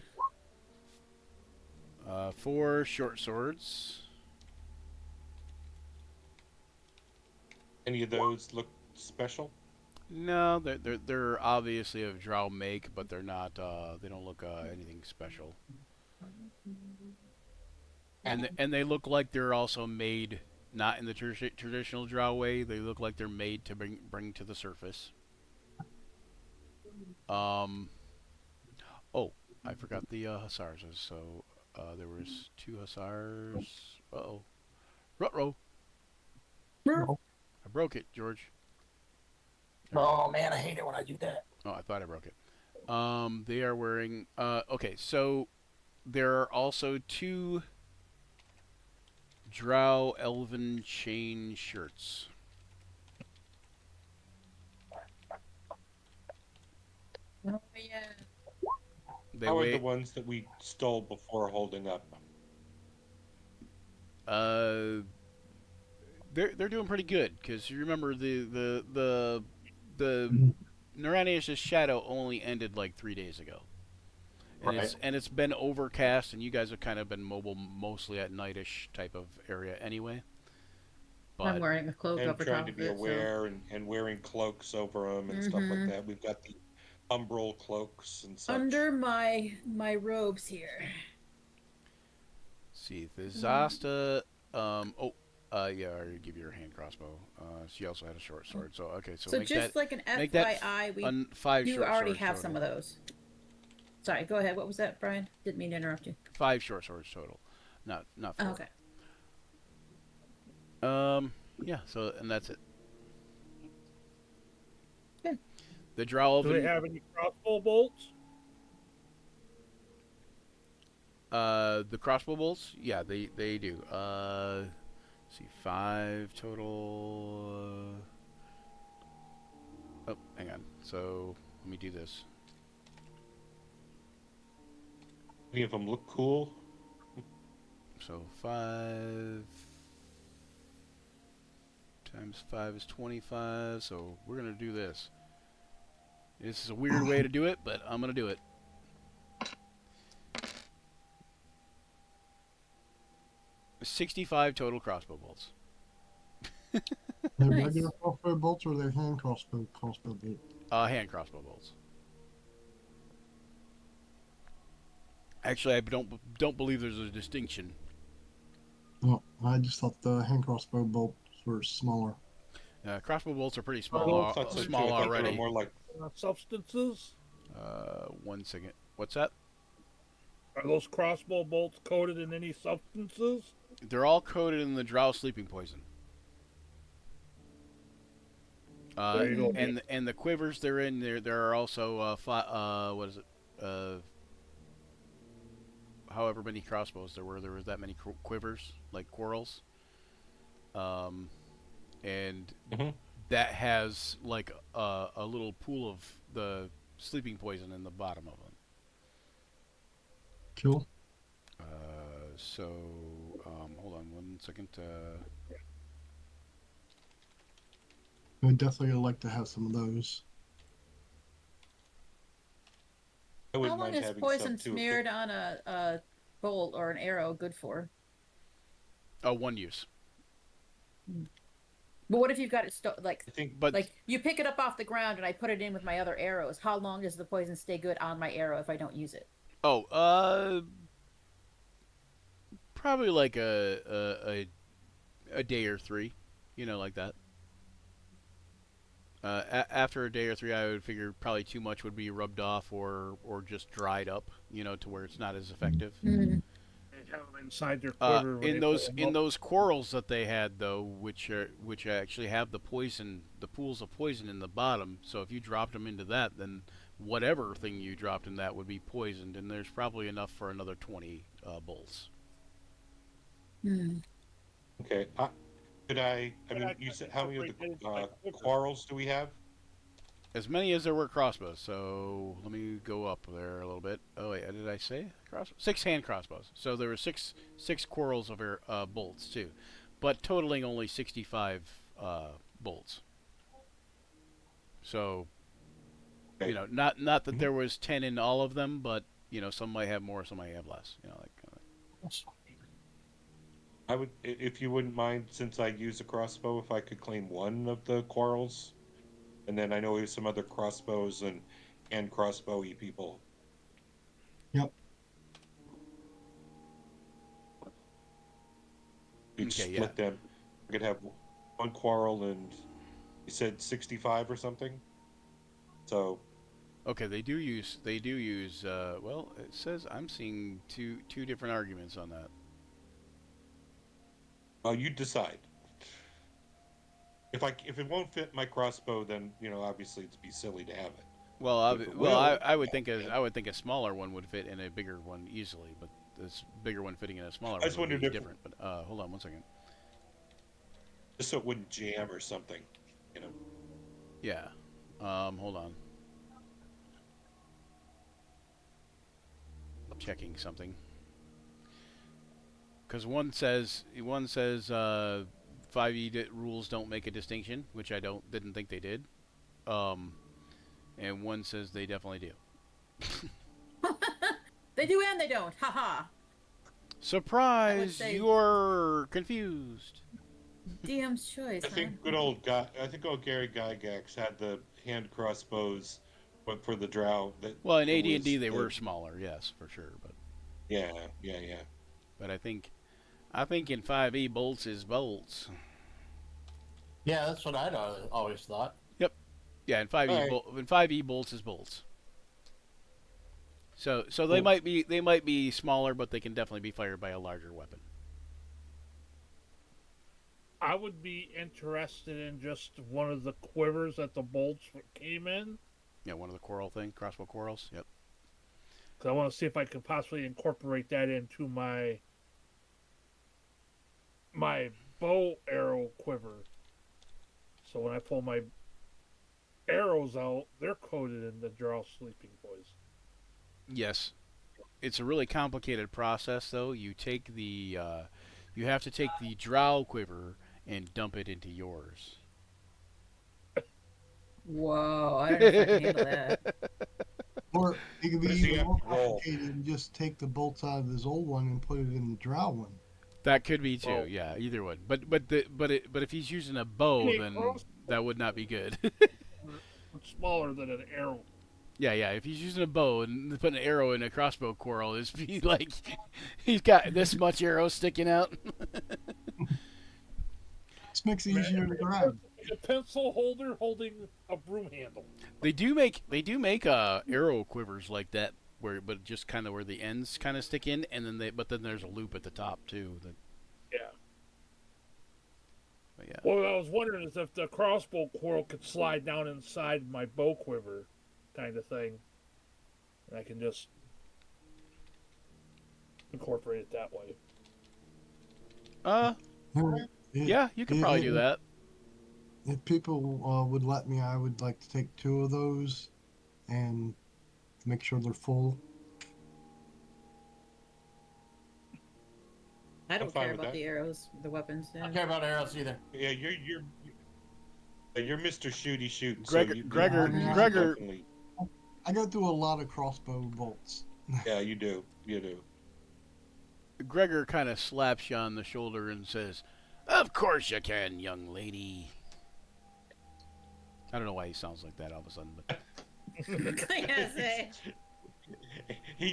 4 short swords. Any of those look special? No, they're obviously of Drow make, but they're not. They don't look anything special. And they look like they're also made not in the traditional Drow way. They look like they're made to bring to the surface. Oh, I forgot the hussars. So there was 2 hussars. Uh-oh. Ruh-roh. I broke it, George. Oh man, I hate it when I do that. Oh, I thought I broke it. They are wearing. Okay, so there are also 2 Drow Elven chain shirts. Oh yeah. How are the ones that we stole before holding up? They're doing pretty good, because you remember the Noranius' shadow only ended like 3 days ago. And Right. it's been overcast, and you guys have kind of been mobile mostly at nightish type of area anyway. I'm But wearing a cloak And over trying top to of be it. aware and wearing cloaks over them and stuff like Mhm. that. We've got the umbral cloaks and such. Under my robes here. see, the Zasta. Yeah, I already give you her hand crossbow. She also had a short sword. So okay, so So make just that like an make that FYI, 5 you short already swords have total. some of those. Sorry, go ahead. What was that, Brian? Didn't mean to interrupt you. 5 short swords total, not 4. Oh, okay. Yeah. So and that's it. Good. The Drow Do they Elven. have any crossbow bolts? The crossbow bolts. Yeah, they do. Let's see, 5 total. Oh, hang on. So let me do this. Any of them look cool? So 5 times 5 is 25. So we're gonna do this. This is a weird way to do it, but I'm gonna do it. $65 total crossbow bolts. They're Nice. regular crossbow bolts or they're hand crossbow bolts? Hand crossbow bolts. Actually, I don't believe there's a distinction. No, I just thought the hand crossbow bolts were smaller. Crossbow bolts are pretty Oh, small, I thought so too. small I thought they were already. more like Substances? 1 second. What's that? Are those crossbow bolts coated in any substances? They're all coated in the Drow sleeping poison. There you go. And the quivers they're in there are also what is it? However many crossbows there was that many quivers, like quarrels. And Mhm. that has like a little pool of the sleeping poison in the bottom of them. Cool. So hold on 1 second. I'd definitely like to have some of those. I How wouldn't long mind is having poison some too. smeared on a bolt or an arrow good for? 1 use. But what if you've got it I think But like you pick it up off the ground and I put it in with my other arrows? How long does the poison stay good on my arrow if I don't use it? oh, probably like a day or three, like that. After a day or three, I would figure probably too much would be rubbed off or just dried up, to where it's not as effective. Mm. And have them inside their quiver when In they those put 'em in up. those quarrels that they had though, which actually have the pools of poison in the bottom. So if you dropped them into that, then whatever thing you dropped in that would be poisoned, and there's probably enough for another 20 bolts. Mm. okay. Could I? I mean, you said how many of the quarrels do we have? As many as there were crossbows. So let me go up there a little bit. Oh wait, did I say crossbows? 6 hand crossbows. So there were six quarrels of bolts too, but totaling only 65 bolts. So Okay. not that there was 10 in all of them, but some might have more, some might have less. I would, if you wouldn't mind, since I use a crossbow, if I could claim one of the quarrels, and then I know there's some other crossbows and crossbowy people. Yep. You'd Okay, split them. I could have one quarrel, and you said 65 or something. So Okay, they do use well, it says I'm seeing two different arguments on that. you decide. If it won't fit my crossbow, then obviously it'd be silly to have it. Well, If it will, I would think a smaller one would fit in a bigger one easily, but this bigger one fitting in a smaller I just one would wondered be if- different. But hold on one second. Just so it wouldn't jam or something. Yeah. Hold on. Checking something. Because one says 5e rules don't make a distinction, which I didn't think they did. And one says they definitely do. They do and they don't. Haha. Surprise! say- You're confused. DM's choice. I think old Gary Gygax had the hand crossbows, but for the Drow. Well, in it AD&D was they the- were smaller, yes, for sure. Yeah. But I think in 5e bolts is bolts. Yeah, that's what I'd always thought. Yeah, in 5e Alright. in 5e bolts is bolts. So they Cool. might be smaller, but they can definitely be fired by a larger weapon. I would be interested in just one of the quivers that the bolts came in. Yeah, one of the crossbow quarrels. Yep. Because I want to see if I could possibly incorporate that into my bow arrow quiver. So when I pull my arrows out, they're coated in the Drow sleeping poison. Yes. It's a really complicated process, though. You have to take the Drow quiver and dump it into yours. Whoa, I don't know if I can handle that. Or it could be What does he even have more to roll? complicated and just take the bolts out of his old one and put it in the Drow one. That could be too. Oh. Yeah, either one. But if he's using a bow, Hey, then crossbow. that would not be good. It's smaller than an arrow. Yeah. If he's using a bow and putting an arrow in a crossbow quarrel, it's be like he's got this much arrow sticking out. This makes it easier to grab. A pencil holder holding a broom handle. They do make arrow quivers like that, but just kind of where the ends kind of stick in, and then there's a loop at the top too. Yeah. But yeah. Well, what I was wondering is if the crossbow quarrel could slide down inside my bow quiver, kind of thing, and I can just incorporate it that way. Yeah, you could probably do that. If people would let me, I would like to take 2 of those and make sure they're full. I I'm don't fine care with about that. the arrows, the weapons. I Yeah. don't care about arrows either. Yeah, you're Mr. Shooty Shoot. Gregor, definitely- I go through a lot of crossbow bolts. Yeah, you do. You do. Gregor kind of slaps you on the shoulder and says, Of course you can, young lady. I don't know why he sounds like that all of a sudden, but Yes, He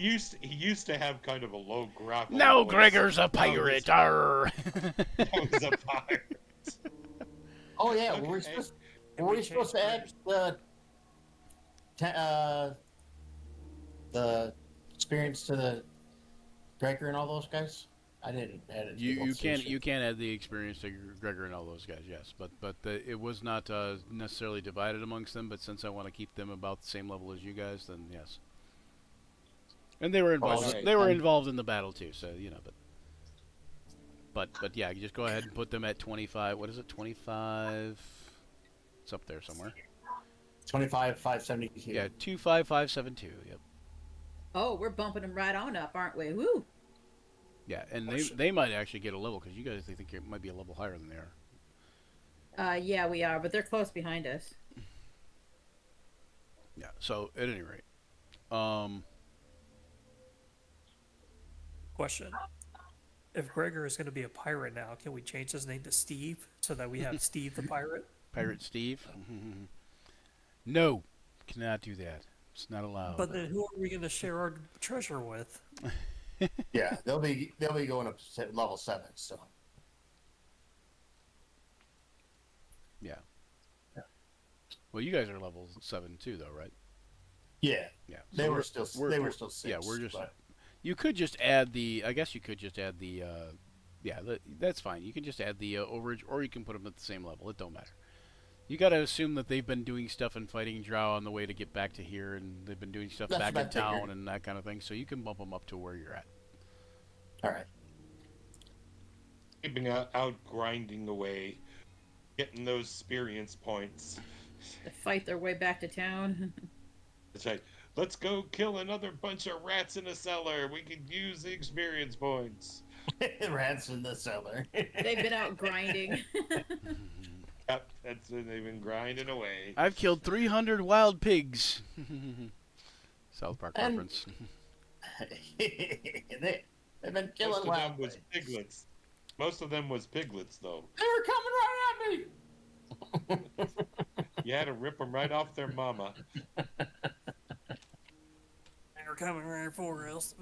used to have kind of a low gravel now voice. Gregor's a Now pirate. he's- Arr. Now he's a pirate. Oh yeah, Okay. were we supposed to add the experience to the Gregor and all those guys? I didn't add it. to the You gold can station. you can add the experience to Gregor and all those guys, yes, but it was not necessarily divided amongst them. But since I want to keep them about the same level as you guys, then yes. And they were involved. Alright. They were involved in the battle too, so you know. But yeah, you just go ahead and put them at 25. What is it? 25. It's up there somewhere. 25,572. Yeah, 25572. Yep. Oh, we're bumping them right on up, aren't we? Woo! Yeah, and they might actually get a level because you guys think it might be a level higher than they are. Yeah, we are, but they're close behind us. Yeah. So at any rate, Question. If Gregor is going to be a pirate now, can we change his name to Steve so that we have Steve the pirate? Pirate Steve. No, cannot do that. It's not allowed. But then who are we going to share our treasure with? Yeah, they'll be going up to level 7 still. Yeah. Well, you guys are level 7 too, though, right? Yeah, Yeah. they So were still 6. Yeah, we're just. but- You could just add the. I guess you could just add the. That's fine. You can just add the overage, or you can put them at the same level. It don't matter. You got to assume that they've been doing stuff and fighting Drow on the way to get back to here, and they've been doing stuff That's back what in I figured. town and that kind of thing. So you can bump them up to where you're at. All right. Keeping out grinding away, getting those experience points. To fight their way back to town. That's right. Let's go kill another bunch of rats in a cellar. We could use the experience points. Rats in the cellar. They've been out grinding. Yep, that's what they've been grinding away. I've killed 300 wild pigs. South Park And- reference. They've been killing Most of them wild was pigs. piglets. Most of them was piglets, though. They were coming right at me. You had to rip them right off their mama. They're coming right for us.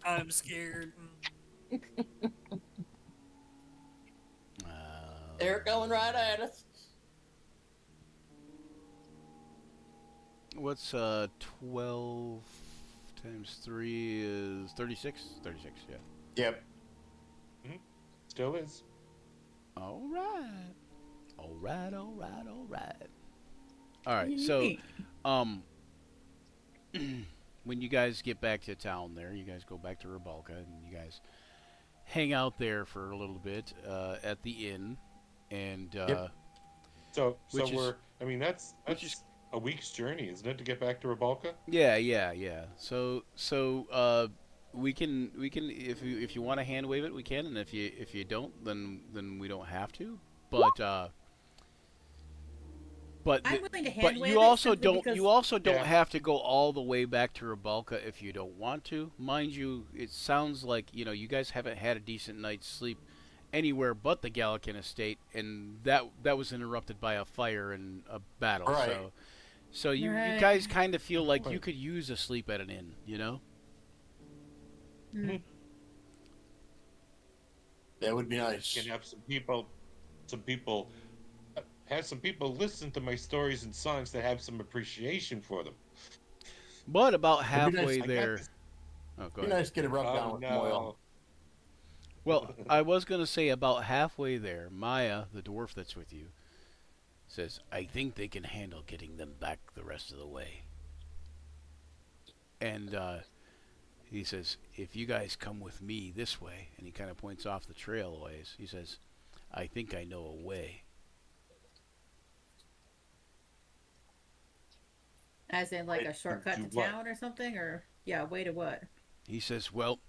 I'm scared. They're coming right at us. What's 12 times 3 is 36? 36, yeah. Yep. Still is. All right. All right, all right, all right. All right, so when you guys get back to town there, you guys go back to Rebalka and you guys hang out there for a little bit at the inn. And Yep. So Which is- we're. I mean, that's which is- a week's journey, isn't it, to get back to Rebalka? yeah. So we can if you want to hand wave it, we can, and if you don't, then we don't have to. But I'm willing to hand but wave you it also simply don't because- you also don't Yeah. have to go all the way back to Rebalka if you don't want to. Mind you, it sounds like you guys haven't had a decent night's sleep anywhere but the Gallican estate, and that was interrupted by a fire and a battle. Right. So you Right. guys kind of feel like you could use a sleep at an inn, you know? That would be nice. Can have some people have some people listen to my stories and songs that have some appreciation for them. But about be nice. halfway I got there. this. Oh, go Be ahead. nice to get a rub down Oh with oil. no! Well, I was going to say about halfway there, Maya, the dwarf that's with you, says, I think they can handle getting them back the rest of the way. And he says, if you guys come with me this way, and he kind of points off the trail a ways, he says, I think I know a way. As in, like, a Wait, shortcut do to what? town or something? Or, yeah, way to what? He says, well,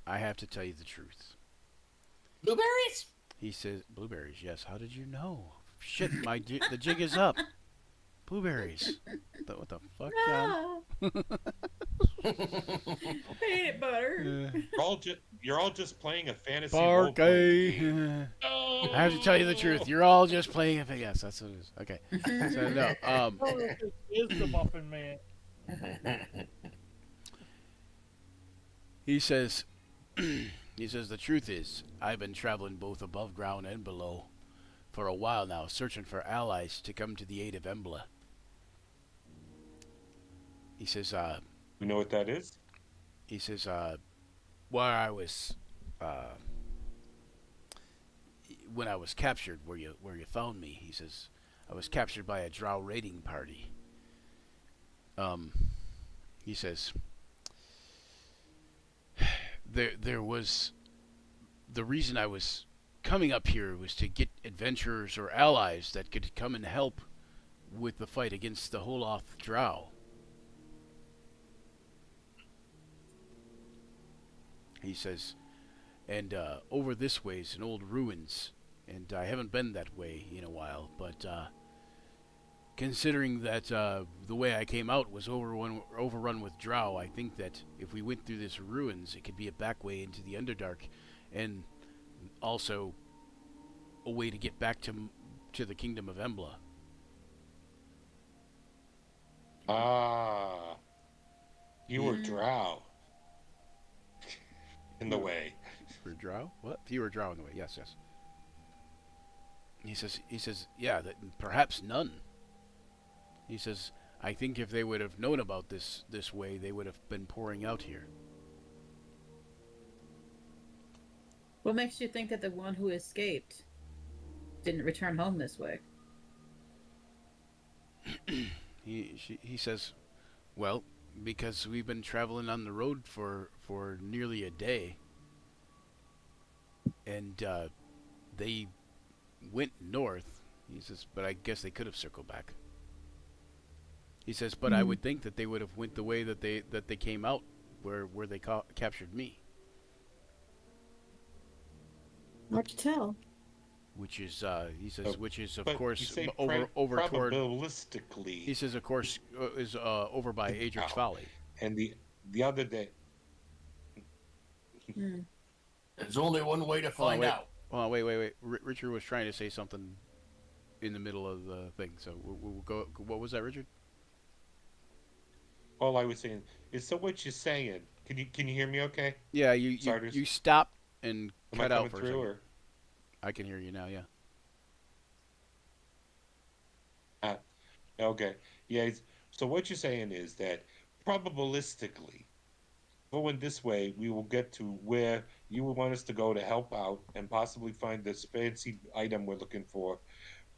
I have to tell you the truth. Blueberries? He says, blueberries, yes. How did you know? Shit, the jig is up. Blueberries. What the fuck, John? Peanut butter. You're all just playing a fantasy role playing game. Barkay. I have to tell you the truth. You're all just playing a. Yes, that's what it is. Okay. So no. Is the Muffin Man? He says. He says the truth is, I've been traveling both above ground and below for a while now, searching for allies to come to the aid of Emblah. He says, You know what that is? He says, where I was, when I was captured, where you found me. He says, I was captured by a Drow raiding party. He says, there was, the reason I was coming up here was to get adventurers or allies that could come and help with the fight against the Holoth Drow. He says, and over this way is an old ruins, and I haven't been that way in a while, but considering that the way I came out was overrun with Drow, I think that if we went through this ruins, it could be a back way into the Underdark, and also a way to get back to the kingdom of Emblah. Ah, you were Drow in the way. For Drow? What? You were Drow in the way. Yes, yes. He says, yeah, that perhaps none. He says, I think if they would have known about this way, they would have been pouring out here. What makes you think that the one who escaped didn't return home this way? He says, well, because we've been traveling on the road for nearly a day, and they went north. He says, but I guess they could have circled back. He says, but I would think that they would have went the way that they came out, where they captured me. Hard to tell. Which is, he says, which is of But course you say over toward. probabilistically. He says, of course, is over by Adric's Valley. And the other day, There's only one way to find out. Oh, wait. Richard was trying to say something in the middle of the thing, so we'll go. What was that, Richard? all I was saying is, so what you're saying? Can you hear me? Okay. Yeah, you stopped and Am cut I out coming for a through, second. or? I can hear you now. Yeah. Okay. Yeah. So what you're saying is that probabilistically, going this way, we will get to where you would want us to go to help out and possibly find this fancy item we're looking for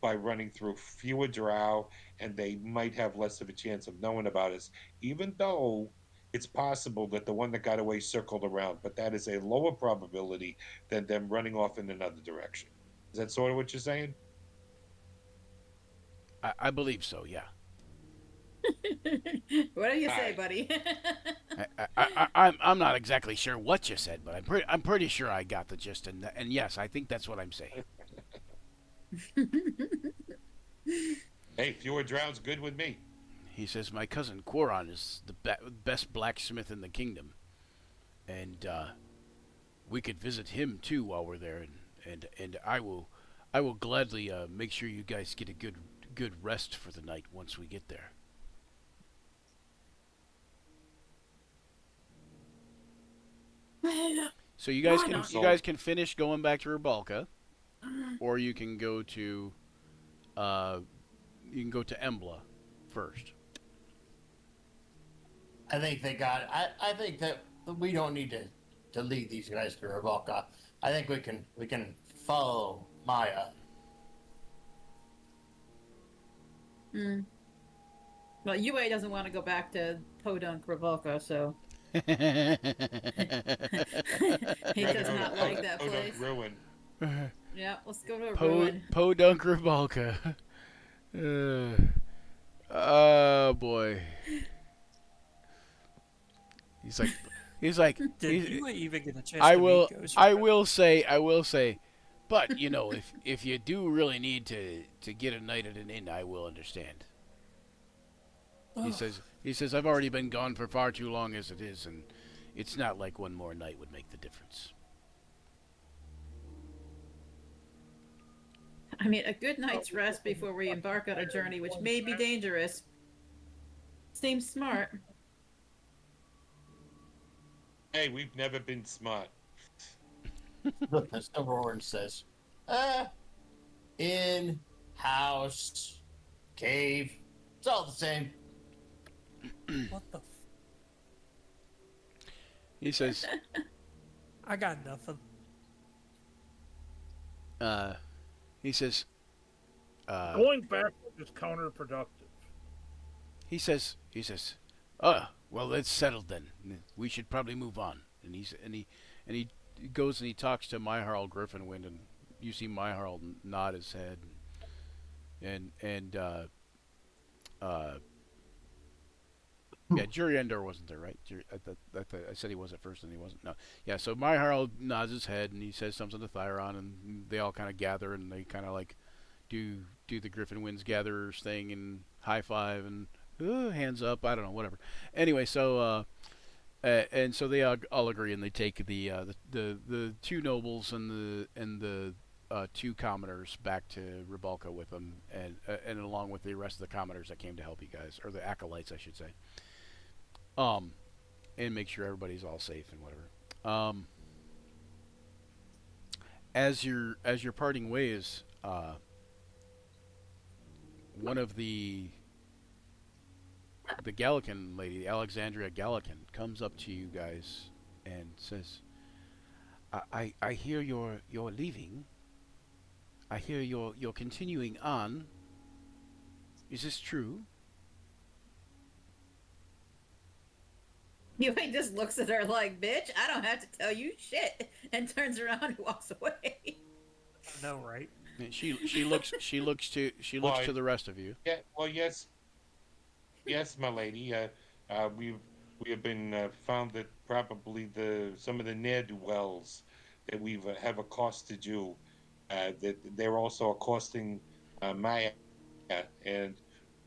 by running through fewer drow, and they might have less of a chance of knowing about us, even though it's possible that the one that got away circled around, but that is a lower probability than them running off in another direction. Is that sort of what you're saying? I believe so. Yeah. What do you say, Alright. buddy? I'm not exactly sure what you said, but I'm pretty sure I got the gist, and yes, I think that's what I'm saying. Hey, fewer drow's good with me. He says my cousin Quaron is the best blacksmith in the kingdom, and we could visit him too while we're there, and I will gladly make sure you guys get a good rest for the night once we get there. So you guys can finish going back to Rubalka, or you can go to Emblah first. I think they got it. I think that we don't need to lead these guys to Ravalka. I think we can follow Maya. Well, Yue doesn't want to go back to Podunk Ravalka, so he does not like that place. Ruin. Yeah, let's go to a ruin. Podunk Rubalka. Oh boy. He's like. Did you even get a chance I to will. meet Ghost I Rider? will say. But you know, if you do really need to get a night at an inn, I will understand. He says I've already been gone for far too long as it is, and it's not like one more night would make the difference. I mean, a good night's rest before we embark on a journey which may be dangerous seems smart. Hey, we've never been smart. Silver Orange says, in, house, cave, it's all the same. What the? He says, I got nothing. he says, Going backwards is counterproductive. he says, well, it's settled then. We should probably move on. And he goes and he talks to Myharl Griffinwind, and you see Myharl nod his head, and yeah, Jury Endor wasn't there, right? I said he was at first, and he wasn't. No, yeah. So Myharl nods his head, and he says something to Thyron, and they all kind of gather, and they kind of like do the Griffinwinds gatherers thing, and high five, and hands up. I don't know, whatever. Anyway, so and so they all agree, and they take the two nobles and the two commoners back to Ribalka with them, and along with the rest of the commoners that came to help you guys, or the acolytes, I should say. And make sure everybody's all safe and whatever. As you're parting ways, one of the Gallican lady, Alexandria Gallican, comes up to you guys and says, I hear you're leaving. I hear you're continuing on. Is this true? Yue just looks at her like, bitch, I don't have to tell you shit, and turns around and walks away. I know, right? And she looks to the rest of you. Yeah. Well, yes, my lady. We have been found that probably some of the ne'er-do-wells that we have accosted you, that they're also accosting Maya, and an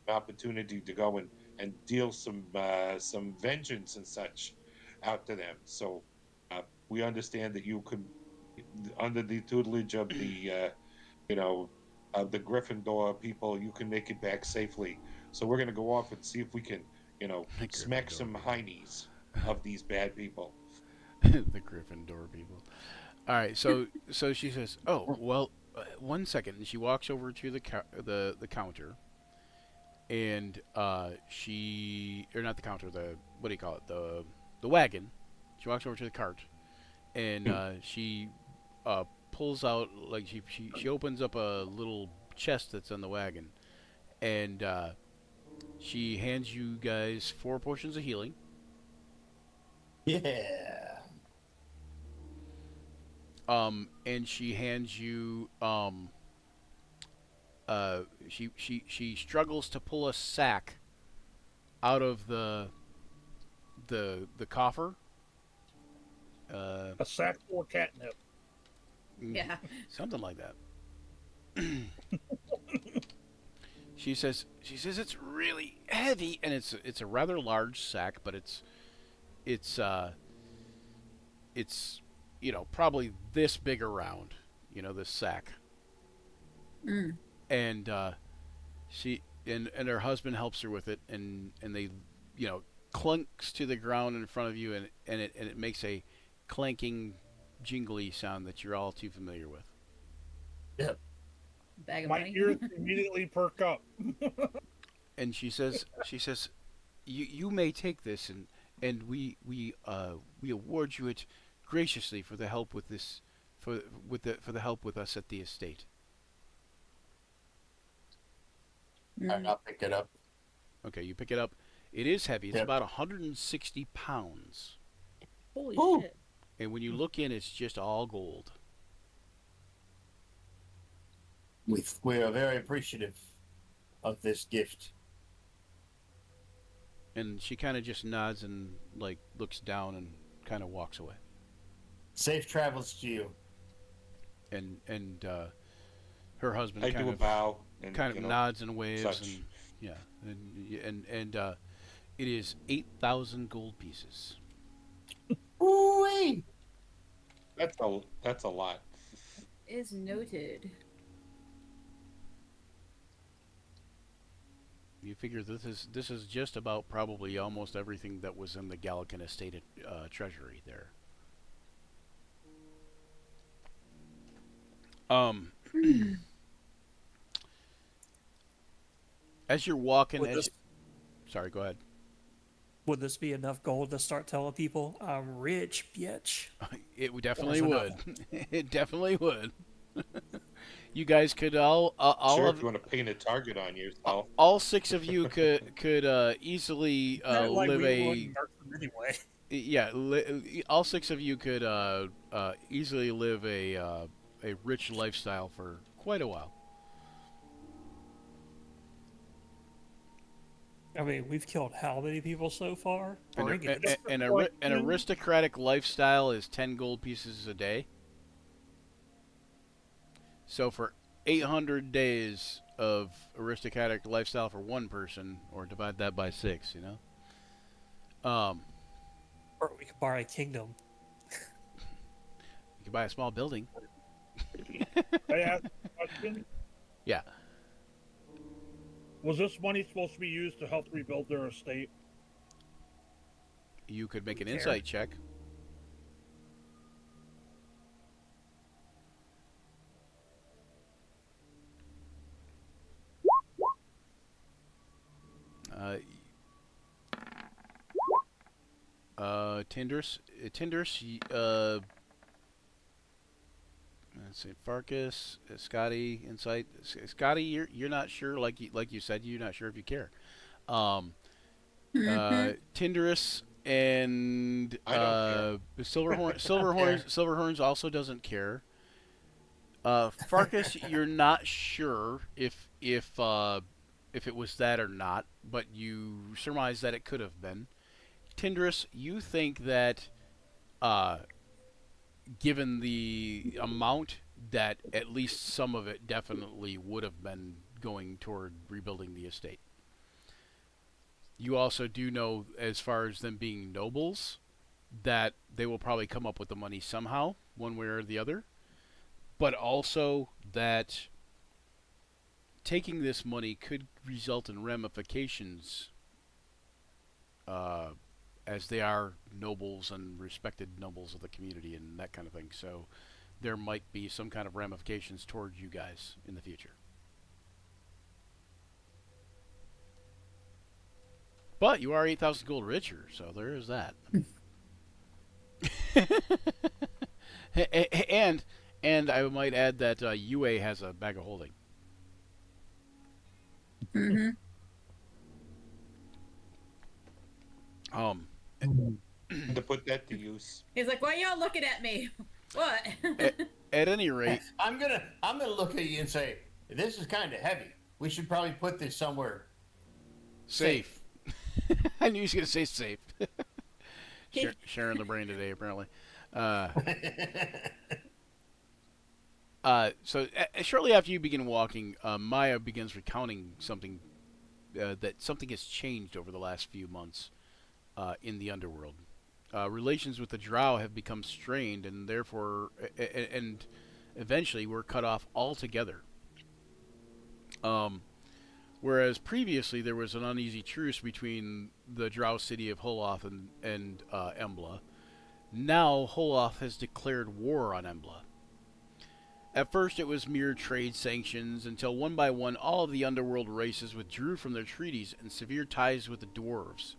opportunity to go and deal some vengeance and such out to them. So we understand that you could, under the tutelage of the of the Gryffindor people, you can make it back safely. So we're going to go off and see if we can smack some heinies of these bad people. The Gryffindor people. All right, so she says, "Oh, well, 1 second." And she walks over to the counter, and she, or not the counter, the, what do you call it, the wagon. She walks over to the cart, and she pulls out, like, she opens up a little chest that's on the wagon, and she hands you guys 4 potions of healing. Yeah. And she hands you she struggles to pull a sack out of the coffer. A sack for catnip. Yeah. Something like that. She says it's really heavy, and it's a rather large sack, but it's probably this big around, this sack. Mm. And she and her husband helps her with it, and they clunks to the ground in front of you, and it makes a clanking, jingly sound that you're all too familiar with. Yep. Bag of My money. ears immediately perk up. And she says, you may take this, and we award you it graciously for the help with this, for the help with us at the estate. All right, I'll pick it up. Okay, you pick it up. It is heavy. It's Yep. about 160 pounds. Holy Ooh. shit. And when you look in, it's just all gold. We are very appreciative of this gift. And she kind of just nods and like looks down and kind of walks away. Safe travels to you. And her husband I kind do a of bow and nods and waves, such. and Yeah, and it is 8,000 gold pieces. Ooh-wee. That's a lot. Is noted. You figure this is just about probably almost everything that was in the Gallican estate treasury there. As you're walking, Would this, sorry, go ahead. would this be enough gold to start telling people I'm rich, bitch? It Or definitely is it would. not? It definitely would. You guys could all Sure, of if you want to paint a target on yourself. all six of you could easily Like live we a wouldn't hurt them anyway. yeah. All six of you could easily live a rich lifestyle for quite a while. I mean, we've killed how many people so far? An, Bring a, it. a- an, ari- an aristocratic lifestyle is 10 gold pieces a day. So for 800 days of aristocratic lifestyle for one person, or divide that by 6, you know? Or we could buy a kingdom. You could buy a small building. I asked a question. Yeah. Was this money supposed to be used to help rebuild their estate? You could make an Fair. insight check. Tinders, let's see, Farkas, Scotty, Insight. Scotty, you're not sure, like you said, you're not sure if you care. Tinderus and I don't Silverhorns also doesn't care. Farkas, you're not sure if it was that or not, but you surmise that it could have been. Tindrus, you think that, given the amount, that at least some of it definitely would have been going toward rebuilding the estate. You also do know, as far as them being nobles, that they will probably come up with the money somehow, one way or the other. But also that taking this money could result in ramifications, as they are nobles and respected nobles of the community and that kind of thing. So there might be some kind of ramifications towards you guys in the future. But you are 8,000 gold richer, so there is that. and I might add that UA has a bag of holding. Mm-hmm. To put that to use. He's like, why y'all looking at me? What? At any rate, I'm gonna look at you and say, this is kind of heavy. We should probably put this somewhere safe. I knew he was going to say safe. Sharing the brain today, apparently. So shortly after you begin walking, Maya begins recounting something, that something has changed over the last few months in the underworld. Relations with the Drow have become strained, and therefore, and eventually were cut off altogether. Whereas previously there was an uneasy truce between the Drow city of Holoth and Emblah. Now Holoth has declared war on Emblah. At first it was mere trade sanctions, until one by one all of the underworld races withdrew from their treaties and severed ties with the dwarves.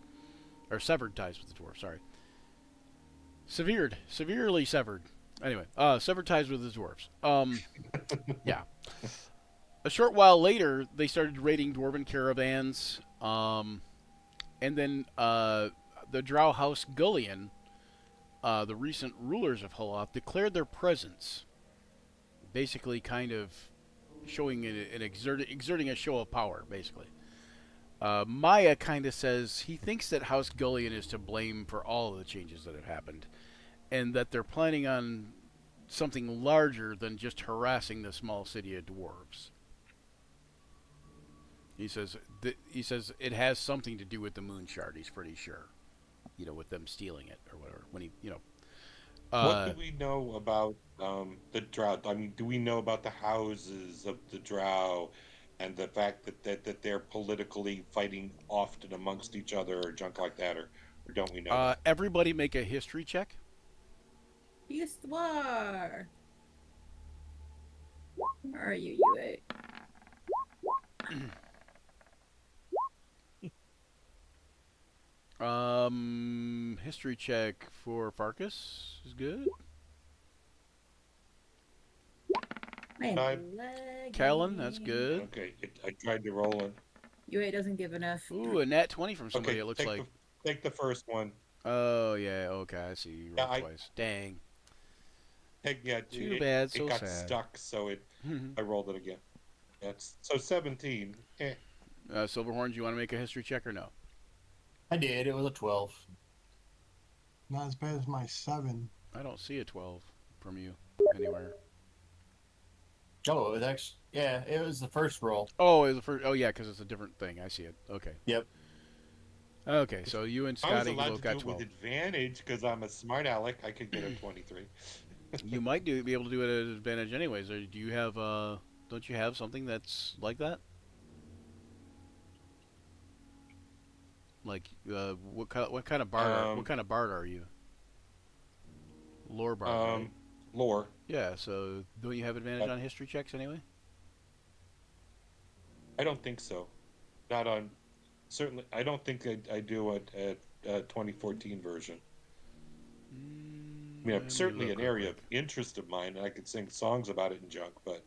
Severely severed. Anyway, severed ties with the dwarves. Yeah. A short while later, they started raiding dwarven caravans, and then the Drow House Gullion, the recent rulers of Holoth, declared their presence, basically kind of showing exerting a show of power, basically. Maya kind of says he thinks that House Gullion is to blame for all of the changes that have happened, and that they're planning on something larger than just harassing the small city of dwarves. He says it has something to do with the moon shard. He's pretty sure. With them stealing it or whatever. When he, What do we know about the Drow? I mean, do we know about the houses of the Drow and the fact that they're politically fighting often amongst each other or junk like that, or don't we know that? everybody make a history check. Histoire. Where are you, UA? History check for Farkas is good. I am Five. lagging. Callan, that's good. Okay, I tried to roll it. UA doesn't give enough. Ooh, a nat 20 from somebody. Okay, It looks like. take the first one. Oh yeah, okay, I see. You rolled Yeah, twice. Dang. Too bad, It so got sad. stuck, so I rolled it again. That's so 17. Silverhorns, you want to make a history check or no? I did. It was a 12. Not as bad as my 7. I don't see a 12 from you anywhere. Oh, it was actually, yeah, it was the first roll. Oh, it was the first. Oh yeah, because it's a different thing. I see it. Okay. Yep. Okay, so you and I was Scotty allowed both to got do it 12. with advantage because I'm a smart aleck. I could get a 23. You might be able to do it at advantage anyways. Or do you have don't you have something that's like that? Like what kind of bard what kind of bard are you? Lore bard. Right? Lore. Yeah, so don't you have advantage on history checks anyway? I don't think so. Not on. Certainly, I don't think I do it at 2014 version. I mean, it's certainly an area of interest of mine, and I could sing songs about it in junk, but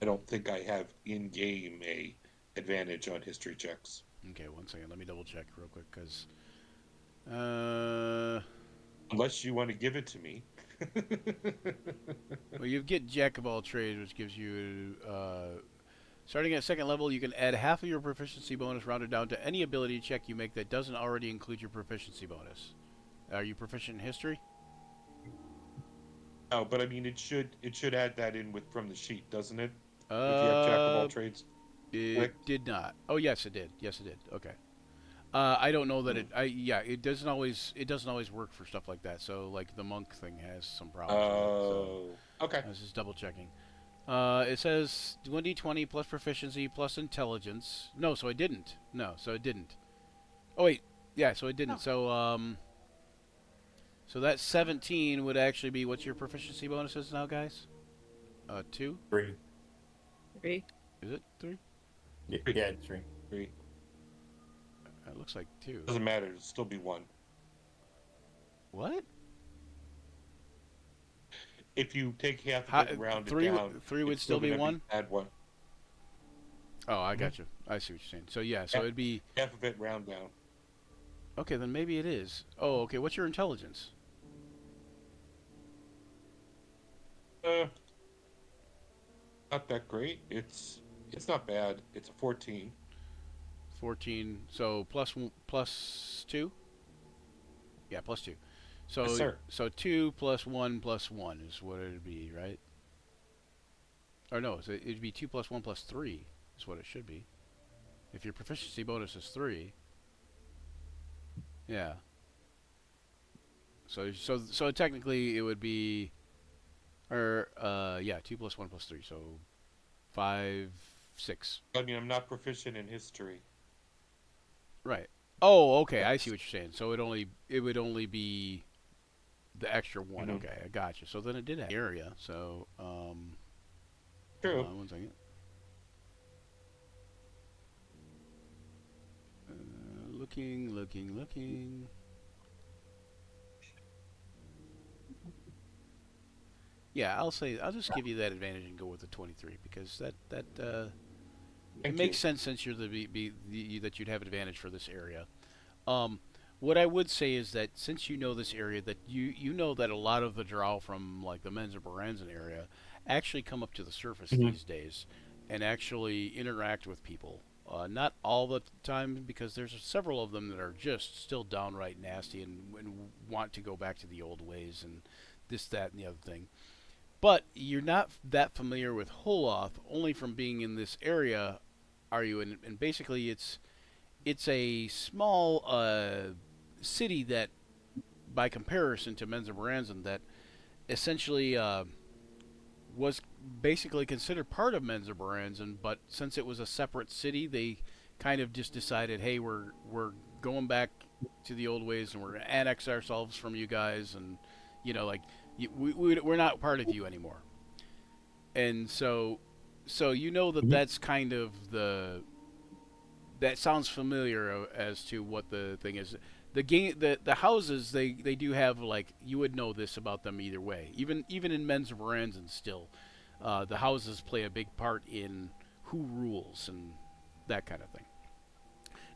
I don't think I have in-game a advantage on history checks. Okay, one second. Let me double check real quick, because Unless you want to give it to me. well, you get Jack of all trades, which gives you starting at second level, you can add half of your proficiency bonus rounded down to any ability check you make that doesn't already include your proficiency bonus. Are you proficient in history? No, but I mean, it should add that in from the sheet, doesn't it? If you have Jack of all trades. It did not. Oh, yes, it did. Yes, it did. Okay. I don't know that it doesn't always work for stuff like that. So like the monk thing has some problems. Oh, okay. I was just double checking. It says 1d20 plus proficiency plus intelligence. No, so it didn't. No, so it didn't. Oh wait, yeah, so it didn't. So so that 17 would actually be what's your proficiency bonuses now, guys? 2. 3. 3. Is it 3? Yeah, 3. 3. It looks like 2. Doesn't matter. It'll still be 1. What? If you take half of it rounded down, 3 would it's still be gonna 1. Add 1. Oh, I got you. I see what you're saying. So yeah, so it'd be half of it round down. okay. Then maybe it is. Oh, okay. What's your intelligence? Not that great. It's not bad. It's a 14. 14. So plus 2. Yeah, plus 2. So Yes, sir. so 2 plus 1 plus 1 is what it'd be, right? Or no, so it'd be 2 plus 1 plus 3 is what it should be. If your proficiency bonus is 3. Yeah. So technically it would be, or yeah, 2 plus 1 plus 3, so 5, 6. I mean, I'm not proficient in history. Right. Oh, okay. I see what you're saying. So it would only be the extra 1. Mhm. Okay, I got you. So then it did have area. So True. hold on one second. Looking. Yeah, I'll just give you that advantage and go with the 23 because that it Thank makes you. sense since you're that you'd have advantage for this area. What I would say is that since you know this area, that you know that a lot of the Drow from like the Menz or Baranzan area actually come up to the surface these days and actually interact with people. Not all the time because there's several of them that are just still downright nasty and want to go back to the old ways and this, that, and the other thing. But you're not that familiar with Holoth, only from being in this area, are you? And basically, it's a small city that, by comparison to Menzoberranzan, that essentially was basically considered part of Menzoberranzan, but since it was a separate city, they kind of just decided, hey, we're going back to the old ways, and we're gonna annex ourselves from you guys, and like we're not part of you anymore. And so that's kind of that sounds familiar as to what the thing is. The houses they do have, like, you would know this about them either way. Even in Men's Verandas still, the houses play a big part in who rules and that kind of thing.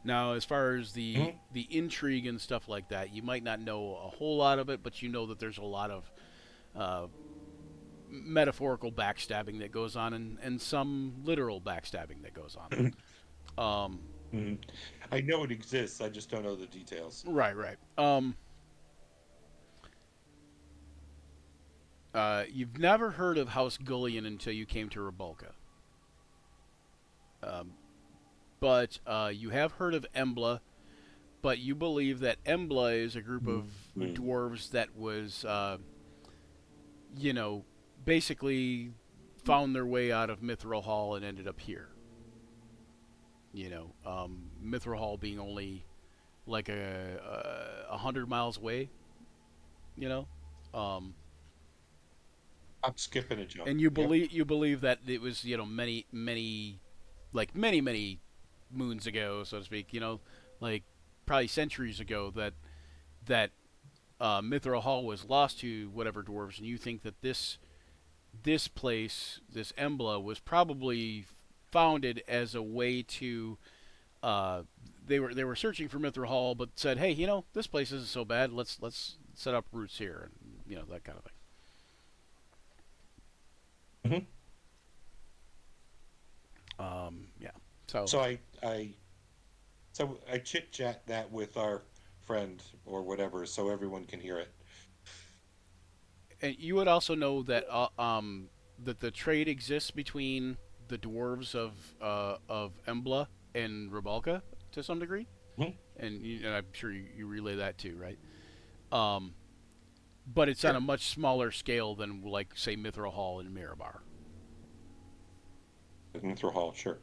Now, as far as the intrigue and stuff like that, you might not know a whole lot of it, but you know that there's a lot of metaphorical backstabbing that goes on, and some literal backstabbing that goes on. I know it exists. I just don't know the details. Right. You've never heard of House Gullion until you came to Rebalka. But you have heard of Emblah, but you believe that Emblah is a group of dwarves that was, basically found their way out of Mithril Hall and ended up here. Mithril Hall being only like 100 miles away. I'm skipping a jump. And you believe that it was many moons ago, so to speak. Like probably centuries ago that Mithril Hall was lost to whatever dwarves, and you think that this place, this Emblah, was probably founded as a way to they were searching for Mithril Hall, but said, hey, this place isn't so bad. Let's set up roots here, and that kind of thing. Yeah. So I chit chat that with our friend or whatever, so everyone can hear it. And you would also know that that the trade exists between the dwarves of Emblah and Rebalka to some degree, and I'm sure you relay that too, right? But it's on a much smaller scale than, like, say, Mithril Hall and Mirabar. Mithril Hall, sure.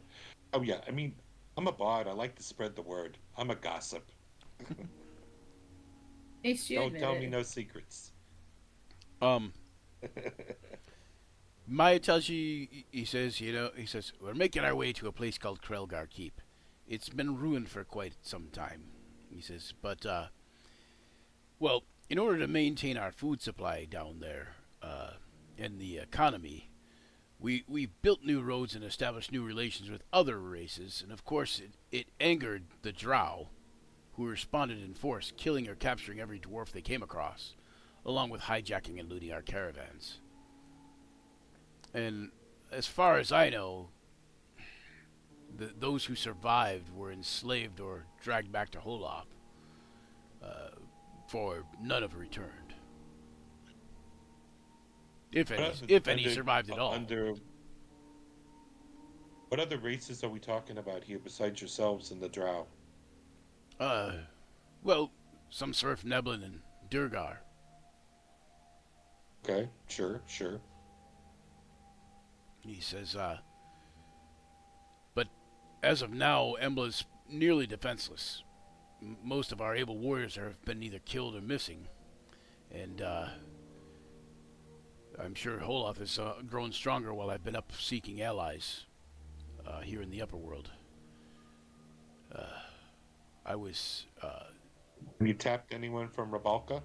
Oh yeah, I mean, I'm a bard. I like to spread the word. I'm a gossip. Don't tell me no secrets. Maya tells you, he says, we're making our way to a place called Krelgar Keep. It's been ruined for quite some time, he says, but, well, in order to maintain our food supply down there, and the economy, we built new roads and established new relations with other races, and of course it angered the Drow, who responded in force, killing or capturing every dwarf they came across, along with hijacking and looting our caravans. And as far as I know, those who survived were enslaved or dragged back to Holoth, for none have returned. If any survived at all. What other races are we talking about here besides yourselves and the Drow? Well, some Surf Neblin and Durgar. Okay, sure. He says, but as of now, Emblah's nearly defenseless. Most of our able warriors have been either killed or missing, and I'm sure Holoth has grown stronger while I've been up seeking allies here in the upper world. I was... Have you tapped anyone from Rebalka?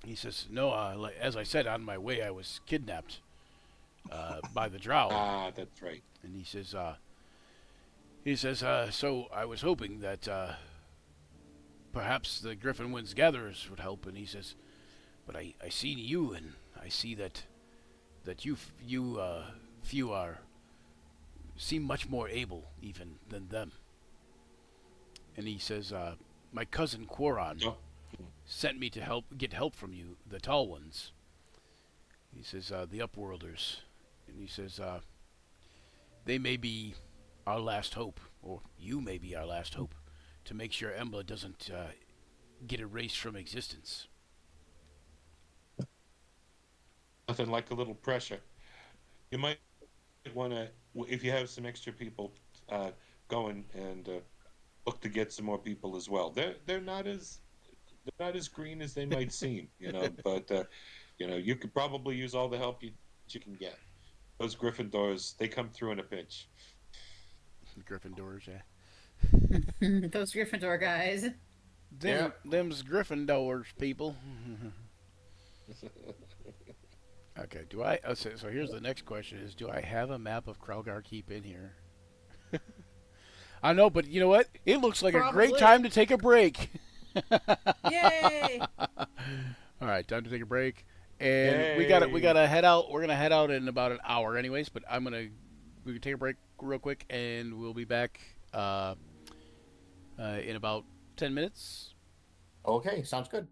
He says, no, like, as I said, on my way I was kidnapped by the Drow. Ah, that's right. And he says, so I was hoping that perhaps the Griffin Winds Gatherers would help. And he says, but I see you, and I see that you few seem much more able even than them. And he says, my cousin Quaron sent me to get help from you, the Tall Ones. He says, the Upworlders. And he says, they may be our last hope, or you may be our last hope, to make sure Emblah doesn't get erased from existence. Nothing like a little pressure. You might want to, if you have some extra people, going and look to get some more people as well. They're not as green as they might seem, But you could probably use all the help you can get. Those Gryffindors, they come through in a pinch. Gryffindors, yeah. Those Gryffindor guys. Them's Gryffindors, people. Okay, do I... Oh, so here's the next question is, do I have a map of Kralgar Keep in here? I know, but you know what? It looks like a great time to take a break. Yay! All right, time to take a break. And we gotta head out. We're gonna head out in about an hour anyways, but we can take a break real quick and we'll be back in about 10 minutes. Okay, sounds good.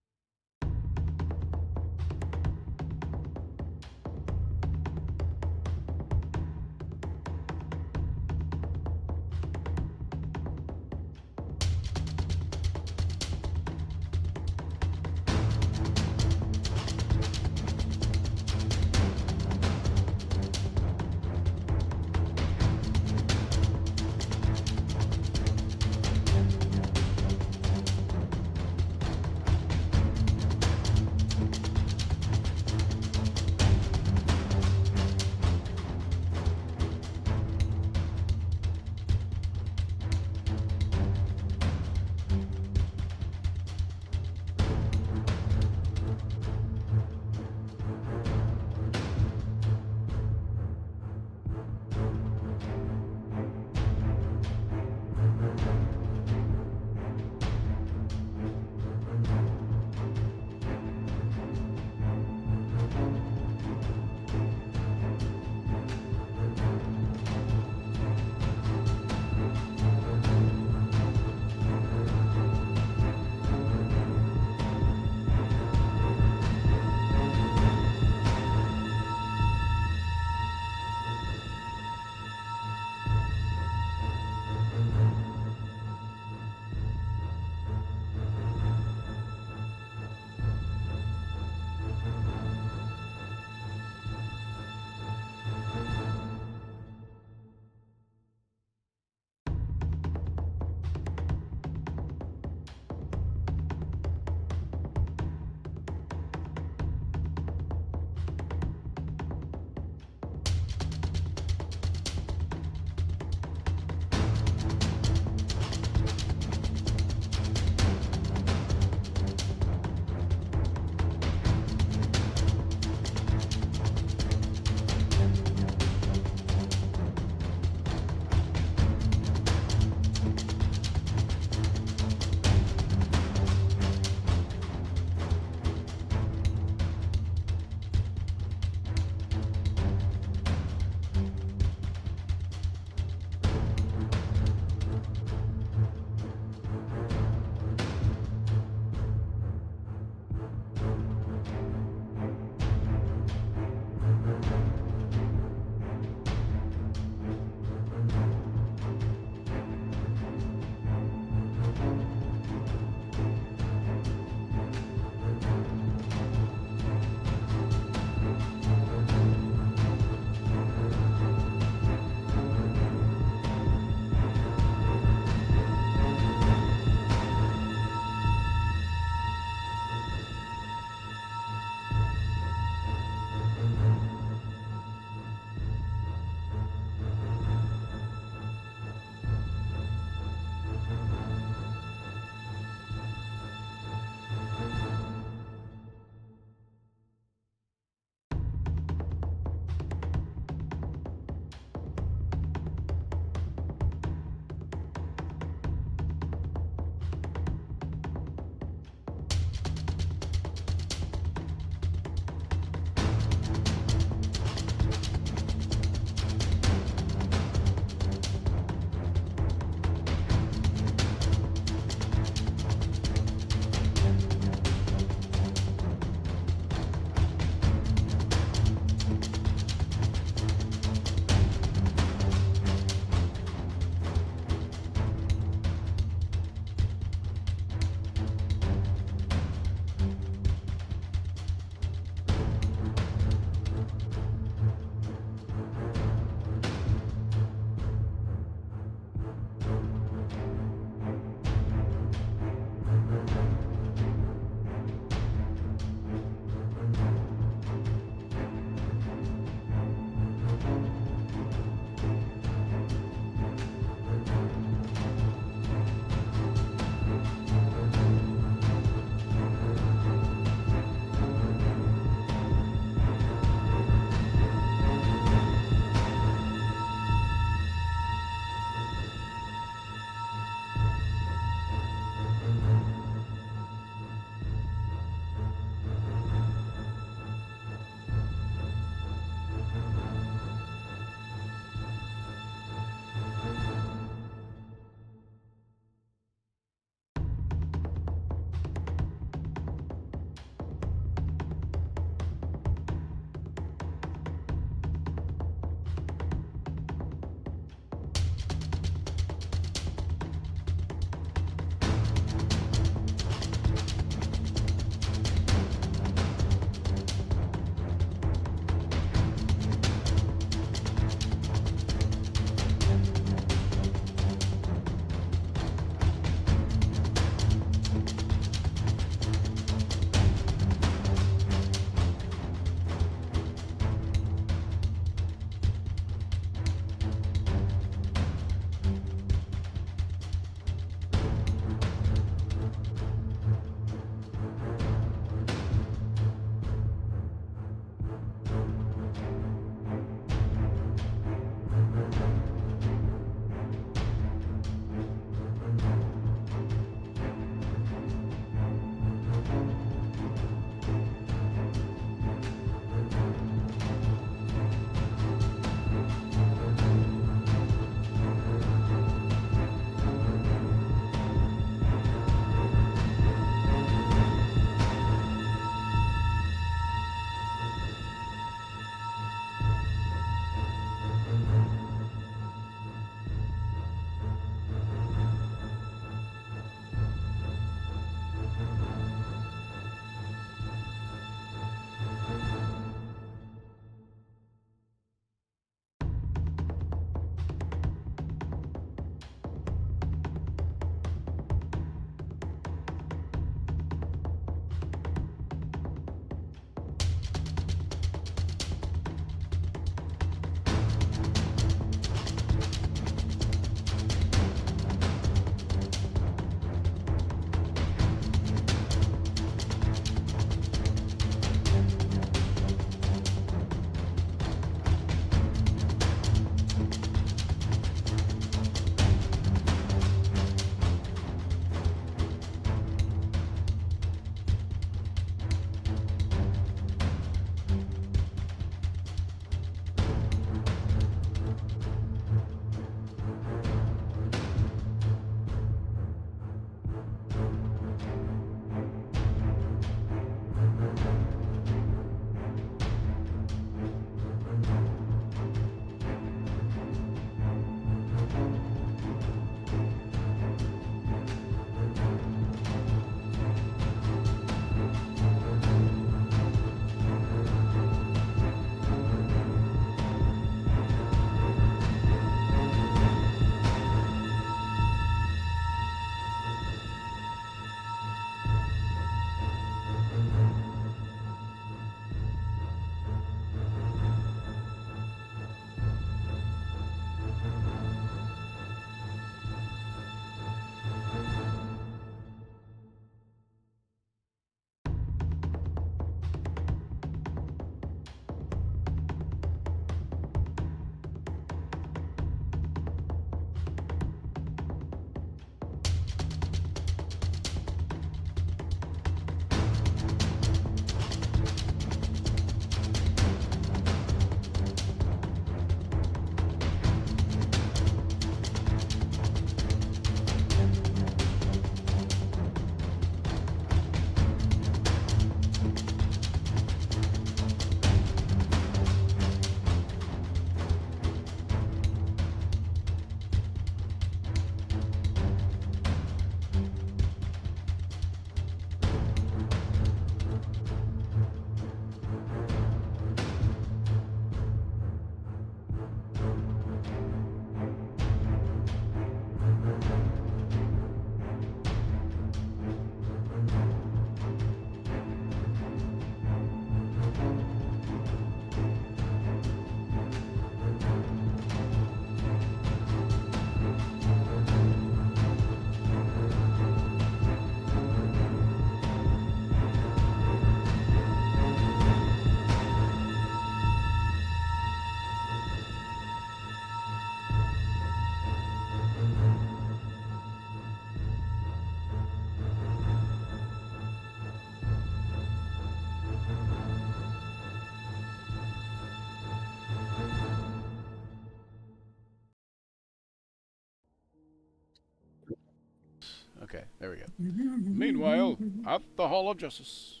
Okay, there we go. Meanwhile, at the Hall of Justice.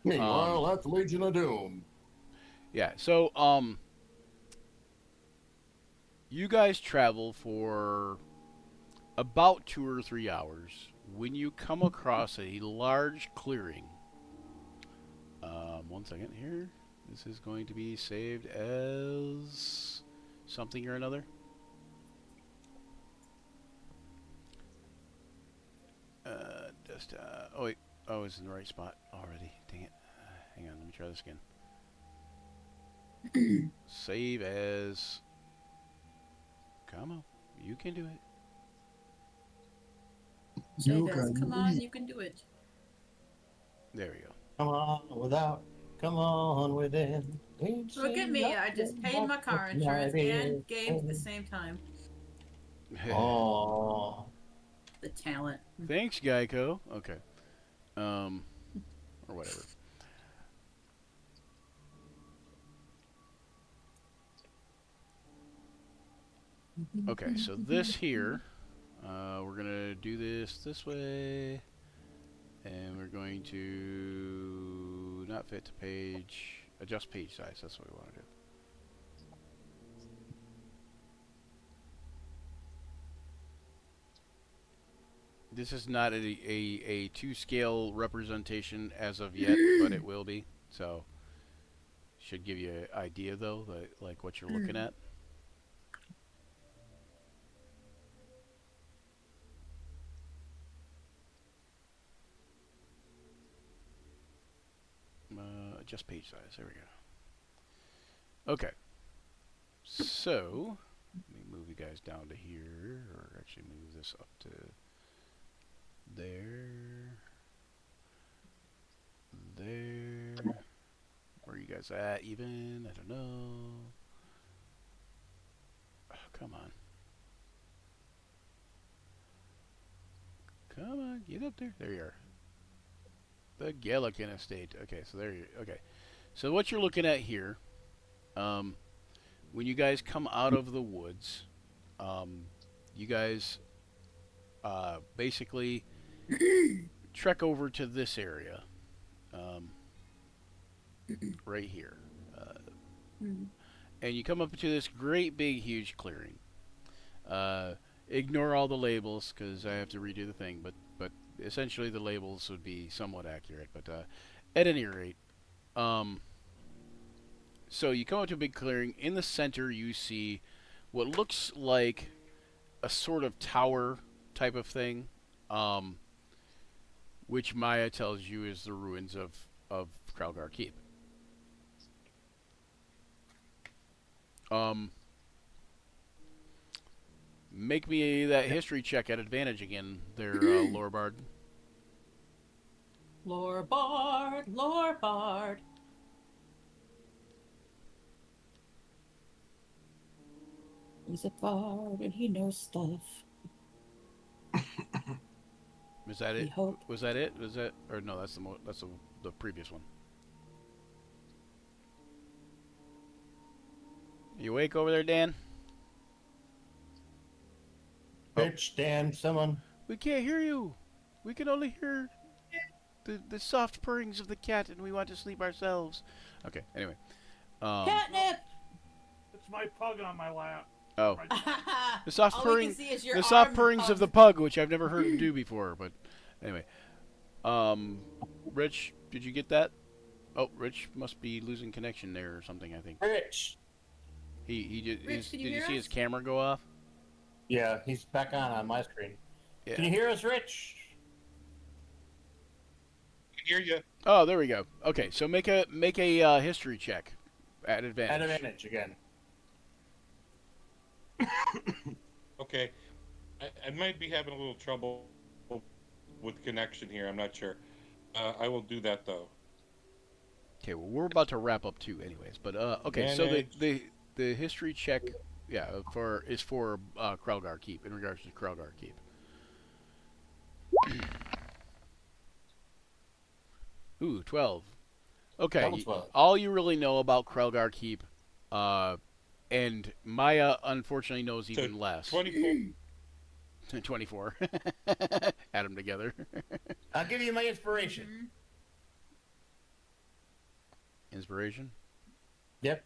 Meanwhile, at the Legion of Doom. Yeah, so, you guys travel for about 2 or 3 hours when you come across a large clearing. One second here. This is going to be saved as something or another. Oh wait, oh, it's in the right spot already. Dang it. Hang on, let me try this again. Save as. Come on, you can do it. You Say this. can Come do on, it. you can do it. There we go. Come on without, come on within. Look at me. I just paid my car insurance and gamed at the same time. Oh. The talent. Thanks, Geico. Okay. Or whatever. Okay, so this here, we're gonna do this way, and we're going to not fit to page, adjust page size. That's what we want to do. This is not a 2-scale representation as of yet, but it will be. So, should give you an idea though, like what you're looking at. Adjust page size. There we go. Okay. So, let me move you guys down to here, or actually move this up to there. There. Where are you guys at even? I don't know. Oh, come on. Come on, get up there. There you are. The Gallican Estate. Okay, so there you okay. So what you're looking at here, when you guys come out of the woods, you guys basically trek over to this area, right here, and you come up to this great big huge clearing. Ignore all the labels because I have to redo the thing, but essentially the labels would be somewhat accurate. But at any rate, so you come up to a big clearing. In the center, you see what looks like a sort of tower type of thing, which Maya tells you is the ruins of Kralgar Keep. Make me that history check at advantage again, there, Lore Bard. Lore Bard, Lore Bard. He's a bard and he knows stuff. Is that We it? hope. Was that it? Was that, or no? That's the previous one. You awake over there, Dan? Bitch, Dan, someone. We can't hear you. We can only hear the soft purrings of the cat, and we want to sleep ourselves. Okay. Anyway. Catnip. It's my pug on my lap. Oh. The soft All purring. we can see is your The soft arm purrings of the pug, which I've never heard him do before. But anyway. Rich, did you get that? Oh, Rich must be losing connection there or something. I think. Rich. He did. Rich, Did can you you hear see us? his camera go off? Yeah, he's back on my screen. Yeah. Can you hear us, Rich? I can hear you. Oh, there we go. Okay, so make a history check at advantage. At advantage again. Okay. I might be having a little trouble with connection here. I'm not sure. I will do that though. Okay, well we're about to wrap up too, anyways. But okay, so the history check, yeah, is for Kralgar Keep in regards to Kralgar Keep. Ooh, 12. Okay, Double 12. all you really know about Kralgar Keep, and Maya unfortunately knows even less. 24. 24. Add them together. I'll give you my inspiration. Mm-hmm. Inspiration. Yep.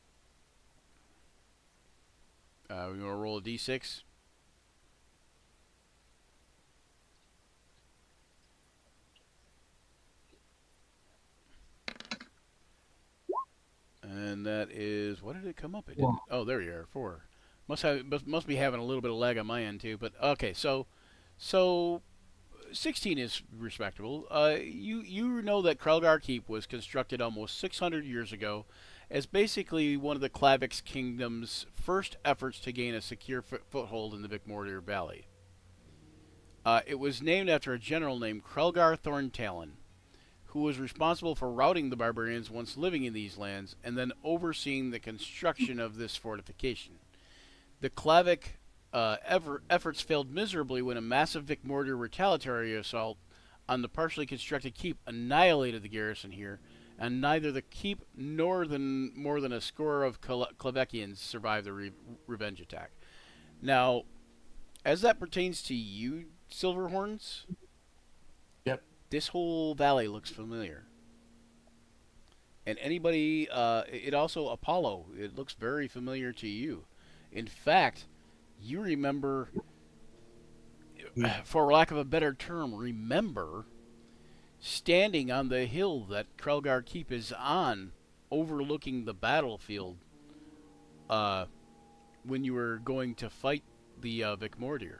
We want to roll a d6. And that is, what did it come up? It didn't. Oh, there you are, 4. Must be having a little bit of lag on my end too. But okay, so 16 is respectable. You know that Krelgar Keep was constructed almost 600 years ago as basically one of the Klavix Kingdom's first efforts to gain a secure foothold in the Vicmordir Valley. It was named after a general named Krelgar Thorntalon, who was responsible for routing the barbarians once living in these lands and then overseeing the construction of this fortification. The Klavic efforts failed miserably when a massive Vicmordir retaliatory assault on the partially constructed keep annihilated the garrison here, and neither the keep nor more than a score of Klavecians survived the revenge attack. Now, as that pertains to you, Silverhorns, Yep. this whole valley looks familiar. And anybody, it also, Apollo, it looks very familiar to you. In fact, you remember, for lack of a better term, remember standing on the hill that Krelgar Keep is on, overlooking the battlefield, when you were going to fight the Vicmordir.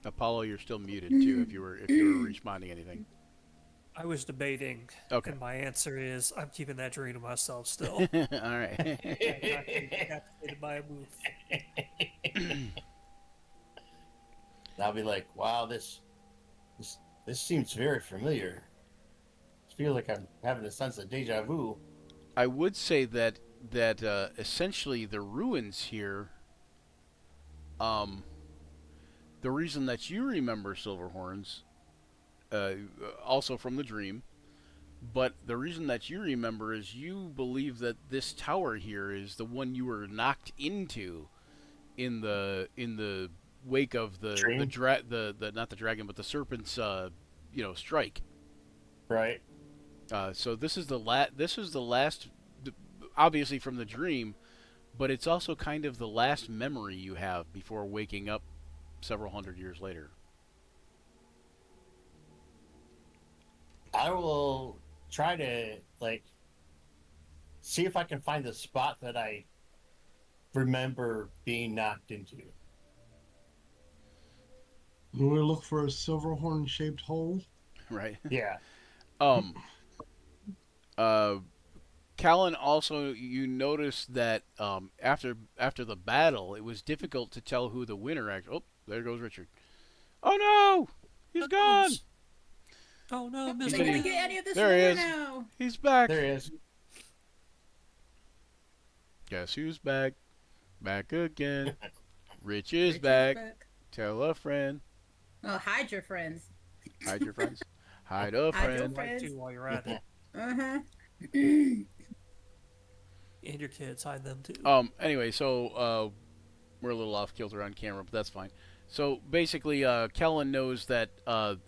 Apollo, you're still muted too. If you were responding anything. I was debating, Okay. and my answer is I'm keeping that dream to myself still. All right. Captivated by a move. I'll be like, wow, this seems very familiar. I feel like I'm having a sense of deja vu. I would say that essentially the ruins here, the reason that you remember Silverhorns, also from the dream, but the reason that you remember is you believe that this tower here is the one you were knocked into in the wake of the not the dragon but the serpent's strike. Right. So this is the last, obviously from the dream, but it's also kind of the last memory you have before waking up several hundred years later. I will try to see if I can find the spot that I remember being knocked into. We will look for a Silverhorn-shaped hole. Right. Yeah. Callan, also, you noticed that after the battle, it was difficult to tell who the winner actually. Oh, there goes Richard. Oh no, he's gone. Oh no, I'm Mr. not gonna get any of this There he later is. now. He's back. There he is. Guess who's back? Back again. Rich is Richard's back. Tell a friend. Oh, hide your friends. Hide your friends. Hide a Hide your friend. friends. Too while you're at it, Uh-huh. and your kids hide them too. Anyway, so we're a little off kilter on camera, but that's fine. So basically, Kellen knows that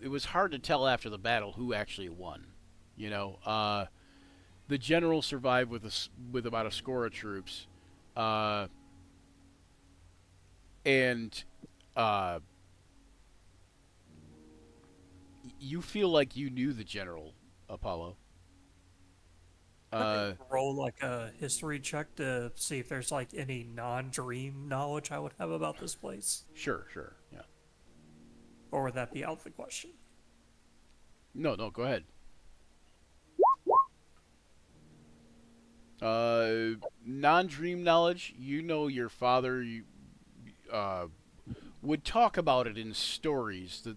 it was hard to tell after the battle who actually won. You know, the general survived with about a score of troops, and you feel like you knew the general, Apollo. Roll like a history check to see if there's like any non-dream knowledge I would have about this place, Sure, yeah. or would that be out of the question? No, go ahead. Non-dream knowledge. You know your father would talk about it in stories. The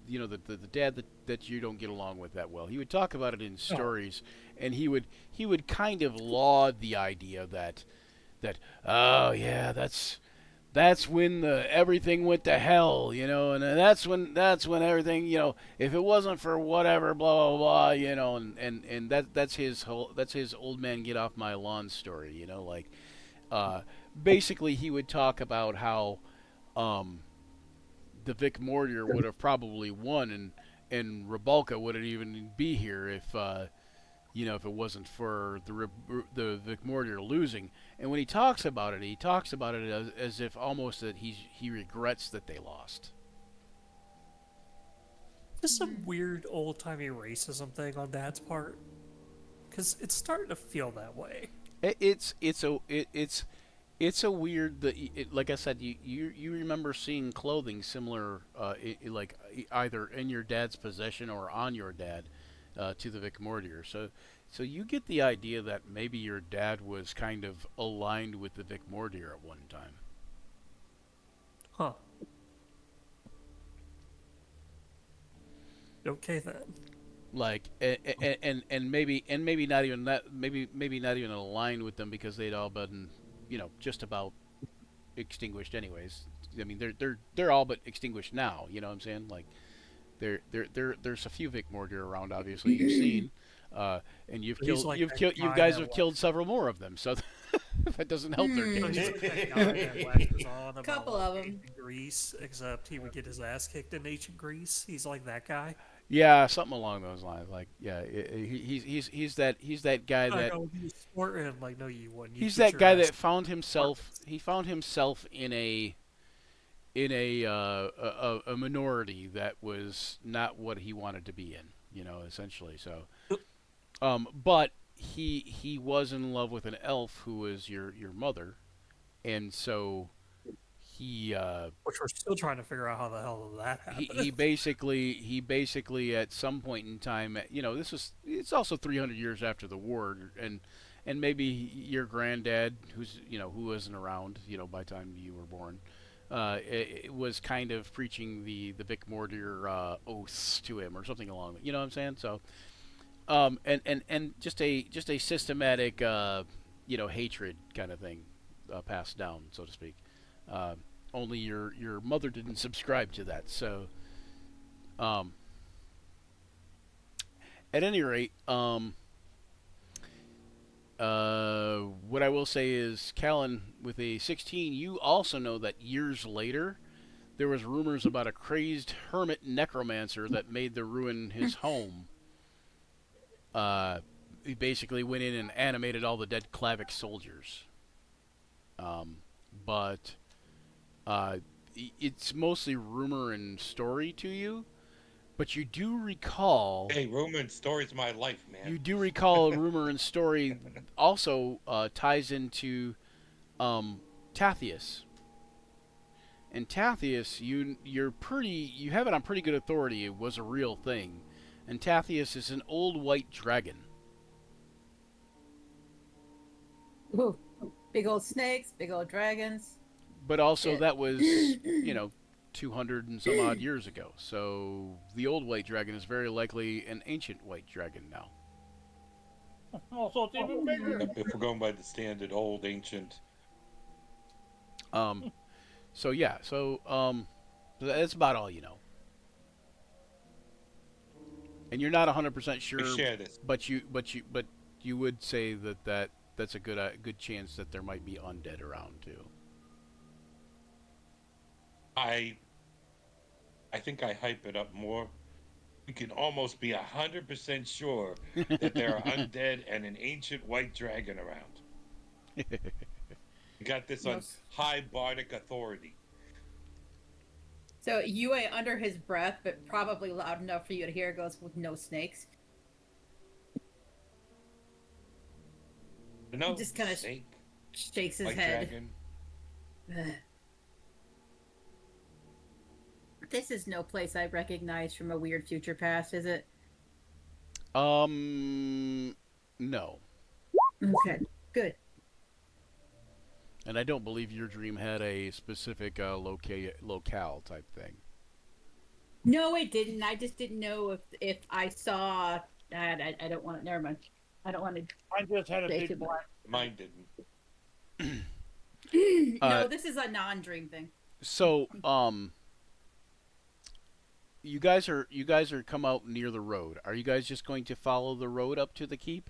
dad that you don't get along with that well. He would talk about it in stories, and he would kind of laud the idea that oh yeah, that's when everything went to hell, and that's when everything, if it wasn't for whatever, blah blah blah, and that's his old man get off my lawn story, like, basically he would talk about how, um, the Vic Mortier would have probably won, and Rebalka wouldn't even be here if it wasn't for the Vic Mortier losing. And when he talks about it, as if almost that he regrets that they lost. Just some weird old timey racism thing on Dad's part, because it's starting to feel that way. It's a weird like I said, you remember seeing clothing similar, like either in your dad's possession or on your dad, to the Vic Mortier. So you get the idea that maybe your dad was kind of aligned with the Vic Mortier at one time. Huh. Okay then. Like, and maybe not even that, maybe not even aligned with them, because they'd all been, just about extinguished anyways. I mean, they're all but extinguished now. You know what I'm saying? Like, there's a few Vic Mortier around, obviously you've seen, and you've But he's killed like you've that killed you guy guys that have wa- killed several more of them. So that doesn't help their So case. he's like that guy that waxes on about Couple of 'em. ancient Greece, except he would get his ass kicked in ancient Greece. He's like that guy. Yeah, something along those lines. Like, yeah, he's that guy I that go, you sport him. Like, no, you wouldn't. You'd he's get that your guy ass that found himself in a minority that was not what he wanted to be in, essentially. So, but he was in love with an elf who was your mother, and so he which we're still trying to figure out how the hell that happened. he basically at some point in time, it's also 300 years after the war, and maybe your granddad, who wasn't around, by the time you were born, it was kind of preaching the Vic Mortier oaths to him or something along that. You know what I'm saying? So, and just a systematic, hatred kind of thing, passed down, so to speak. Only your mother didn't subscribe to that. So, at any rate, what I will say is, Callan, with a 16, you also know that years later, there was rumors about a crazed hermit necromancer that made the ruin his home. He basically went in and animated all the dead Klavic soldiers. But it's mostly rumor and story to you. But you do recall... Hey, rumor and story's my life, man. You do recall a rumor and story also ties into Tathius. And Tathius, you have it on pretty good authority. It was a real thing. And Tathius is an old white dragon. Ooh, big old snakes, big old dragons. But also Yeah. that was, 200 and some odd years ago. So the old white dragon is very likely an ancient white dragon now. Also, it's even bigger. If we're going by the standard old ancient. So yeah, that's about all you know. And you're not 100% sure, We share this. but you would say that's a good chance that there might be undead around too. I think I hype it up more. We can almost be 100% sure that there are undead and an ancient white dragon around. We got this on Yes. high bardic authority. So Yue under his breath, but probably loud enough for you to hear, goes with no snakes. No, Just kinda snake, Shakes his white head. dragon. Ugh. This is no place I recognize from a weird future past, is it? No. Okay, good. And I don't believe your dream had a specific locale type thing. No, it didn't. I just didn't know if I saw. I don't want to. Never mind. I don't want to. I just had a say big too much. black. Mine didn't. No, this is a non-dream thing. So, you guys are come out near the road. Are you guys just going to follow the road up to the keep?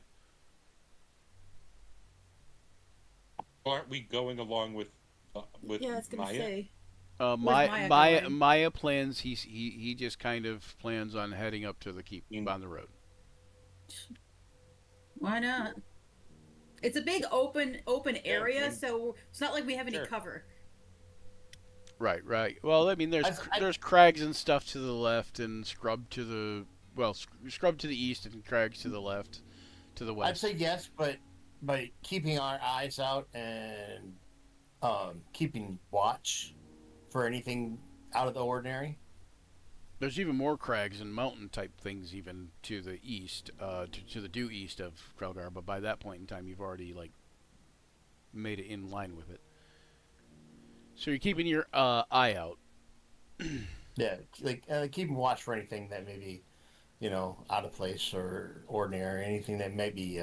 Aren't we going along with Yeah, I was gonna Maya? say. Where's Maya, Maya going? Maya plans. He just kind of plans on heading up to the keep on the road. Why not? It's a big open area, so it's not like we have any Sure. cover. Right, right. Well, I mean, there's crags and stuff to the left, and scrub to the scrub to the east, and crags to the left, to the west. I'd say yes, but keeping our eyes out and keeping watch for anything out of the ordinary. There's even more crags and mountain type things even to the east, to the due east of Krelgar. But by that point in time, you've already like made it in line with it. So you're keeping your eye out. Yeah, like keeping watch for anything that may be, out of place or ordinary, anything that may be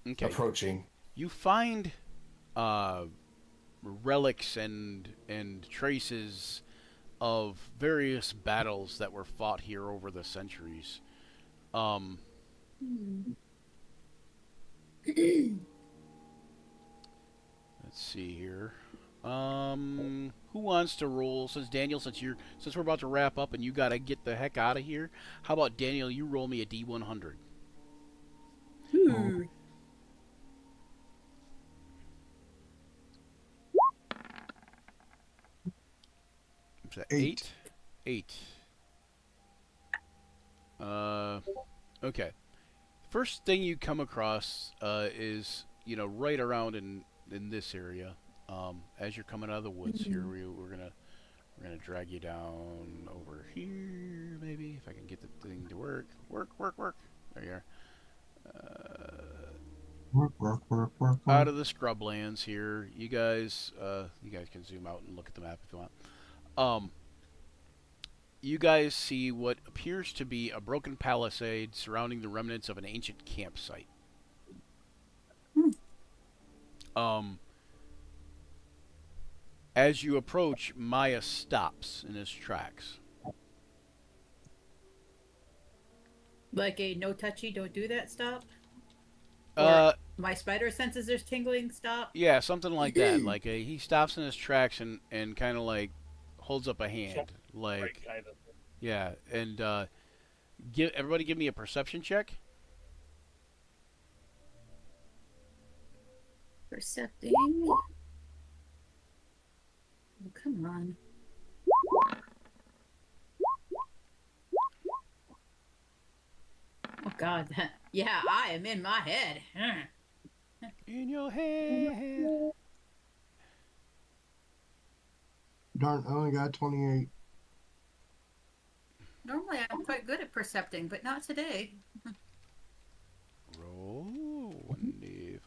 Okay. approaching. You find relics and traces of various battles that were fought here over the centuries. Let's see here. Who wants to roll? Since Daniel, since we're about to wrap up and you gotta get the heck out of here, how about Daniel? You roll me a D100. Is that 8? 8. Okay. First thing you come across is right around in this area. As you're coming out of the woods here, we're gonna drag you down over here, maybe if I can get the thing to work. Work. There you are. Work. Out of the scrublands here, you guys can zoom out and look at the map if you want. You guys see what appears to be a broken palisade surrounding the remnants of an ancient campsite. As you approach, Maya stops in his tracks. Like a no touchy, don't do that stop? Or my spider senses there's tingling stop? Yeah, something like that. Like he stops in his tracks and kind of like holds up a hand. Like, yeah, and everybody give me a perception check. Percepting. Oh, come on. Oh God, yeah, I am in my head. In your head. Darn, I only got 28. Normally I'm quite good at percepting, but not today. Roll 1d4.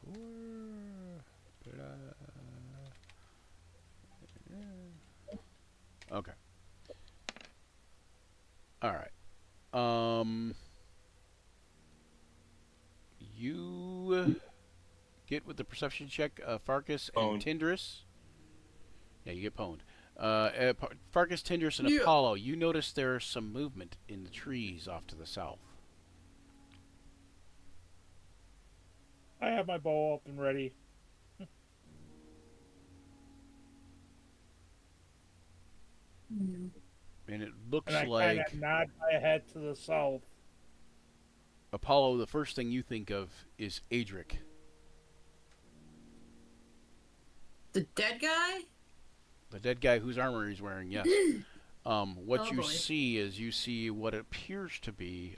Okay. All right. You get with the perception check, Farkas and Tindris. Yeah, you get pwned. Farkas, Tindris, and Apollo. You notice there's some movement in the trees off to the south. I have my bow up and ready. And it looks and I like kind of nod my head to the south. Apollo, the first thing you think of is Adric. The dead guy? The dead guy whose armor he's wearing, yes. What you see is you see what appears to be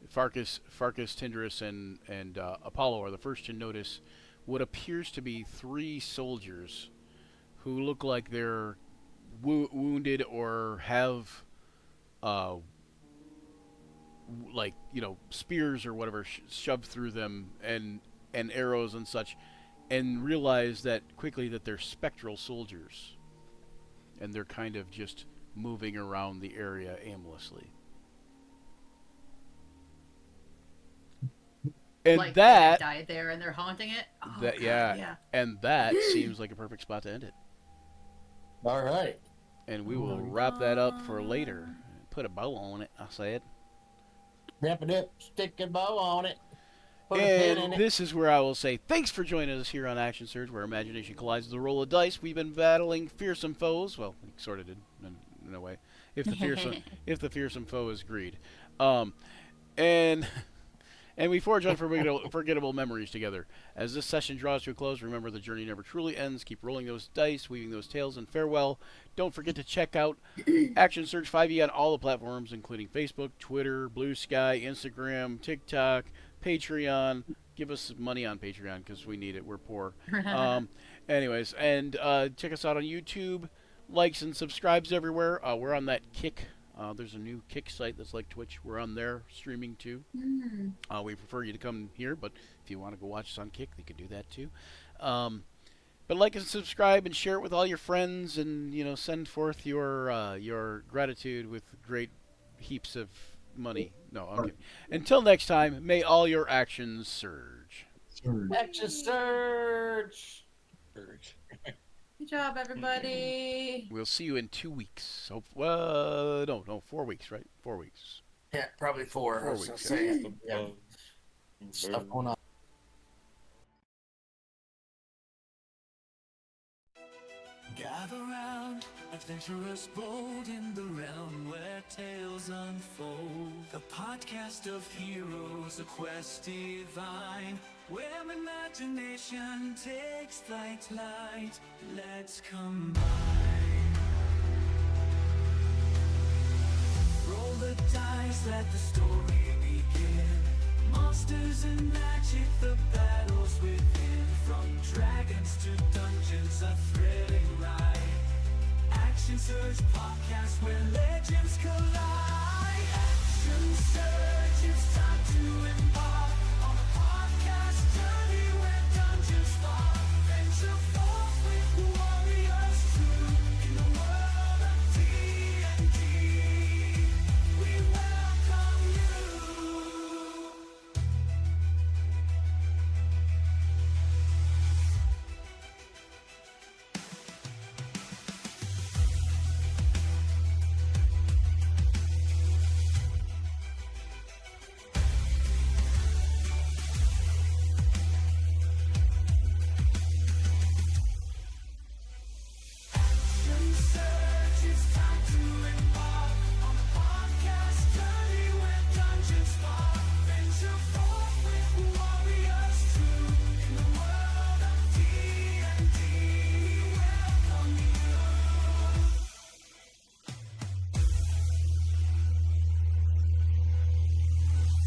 Farkas, Tindris, and Apollo are the first to notice what appears to be 3 soldiers who look like they're wounded or have spears or whatever shoved through them and arrows and such, and realize that quickly that they're spectral soldiers, and they're kind of just moving around the area aimlessly. And like that died there and they're haunting it. Oh, that God, yeah, and that seems like a perfect spot to end it. All right. And we will wrap that up for later. Put a bow on it, I said. Wrap it up, stick a bow on it. Put a pin in And it. this is where I will say thanks for joining us here on Action Surge, where imagination collides with a roll of dice. We've been battling fearsome foes. Well, we sort of did in a way. If the fearsome foe is greed, and we forge unforgettable memories together. As this session draws to a close, remember the journey never truly ends. Keep rolling those dice, weaving those tales, and farewell. Don't forget to check out Action Surge 5e on all the platforms, including Facebook, Twitter, Blue Sky, Instagram, TikTok, Patreon. Give us some money on Patreon because we need it. We're poor. Anyways, and check us out on YouTube. Likes and subscribes everywhere. We're on that Kick. There's a new Kick site that's like Twitch. We're on there streaming too. We prefer you to come here, but if you want to go watch us on Kick, they can do that too. But like and subscribe and share it with all your friends, and send forth your gratitude with great heaps of money. No, okay. Until next time, may all your actions surge. Action surge. Good job, everybody. We'll see you in 2 weeks. So, no, 4 weeks, right? 4 weeks. Yeah, probably 4. 4 weeks. Yeah. Stuff going on. Gather round, adventurers bold in the realm where tales unfold. The podcast of heroes, a quest divine, where imagination takes flight. Let's combine. Roll the dice, let the story begin. Monsters and magic, the battles within. From dragons to dungeons, a thrilling ride. Action Surge podcast where legends collide. Action Surge.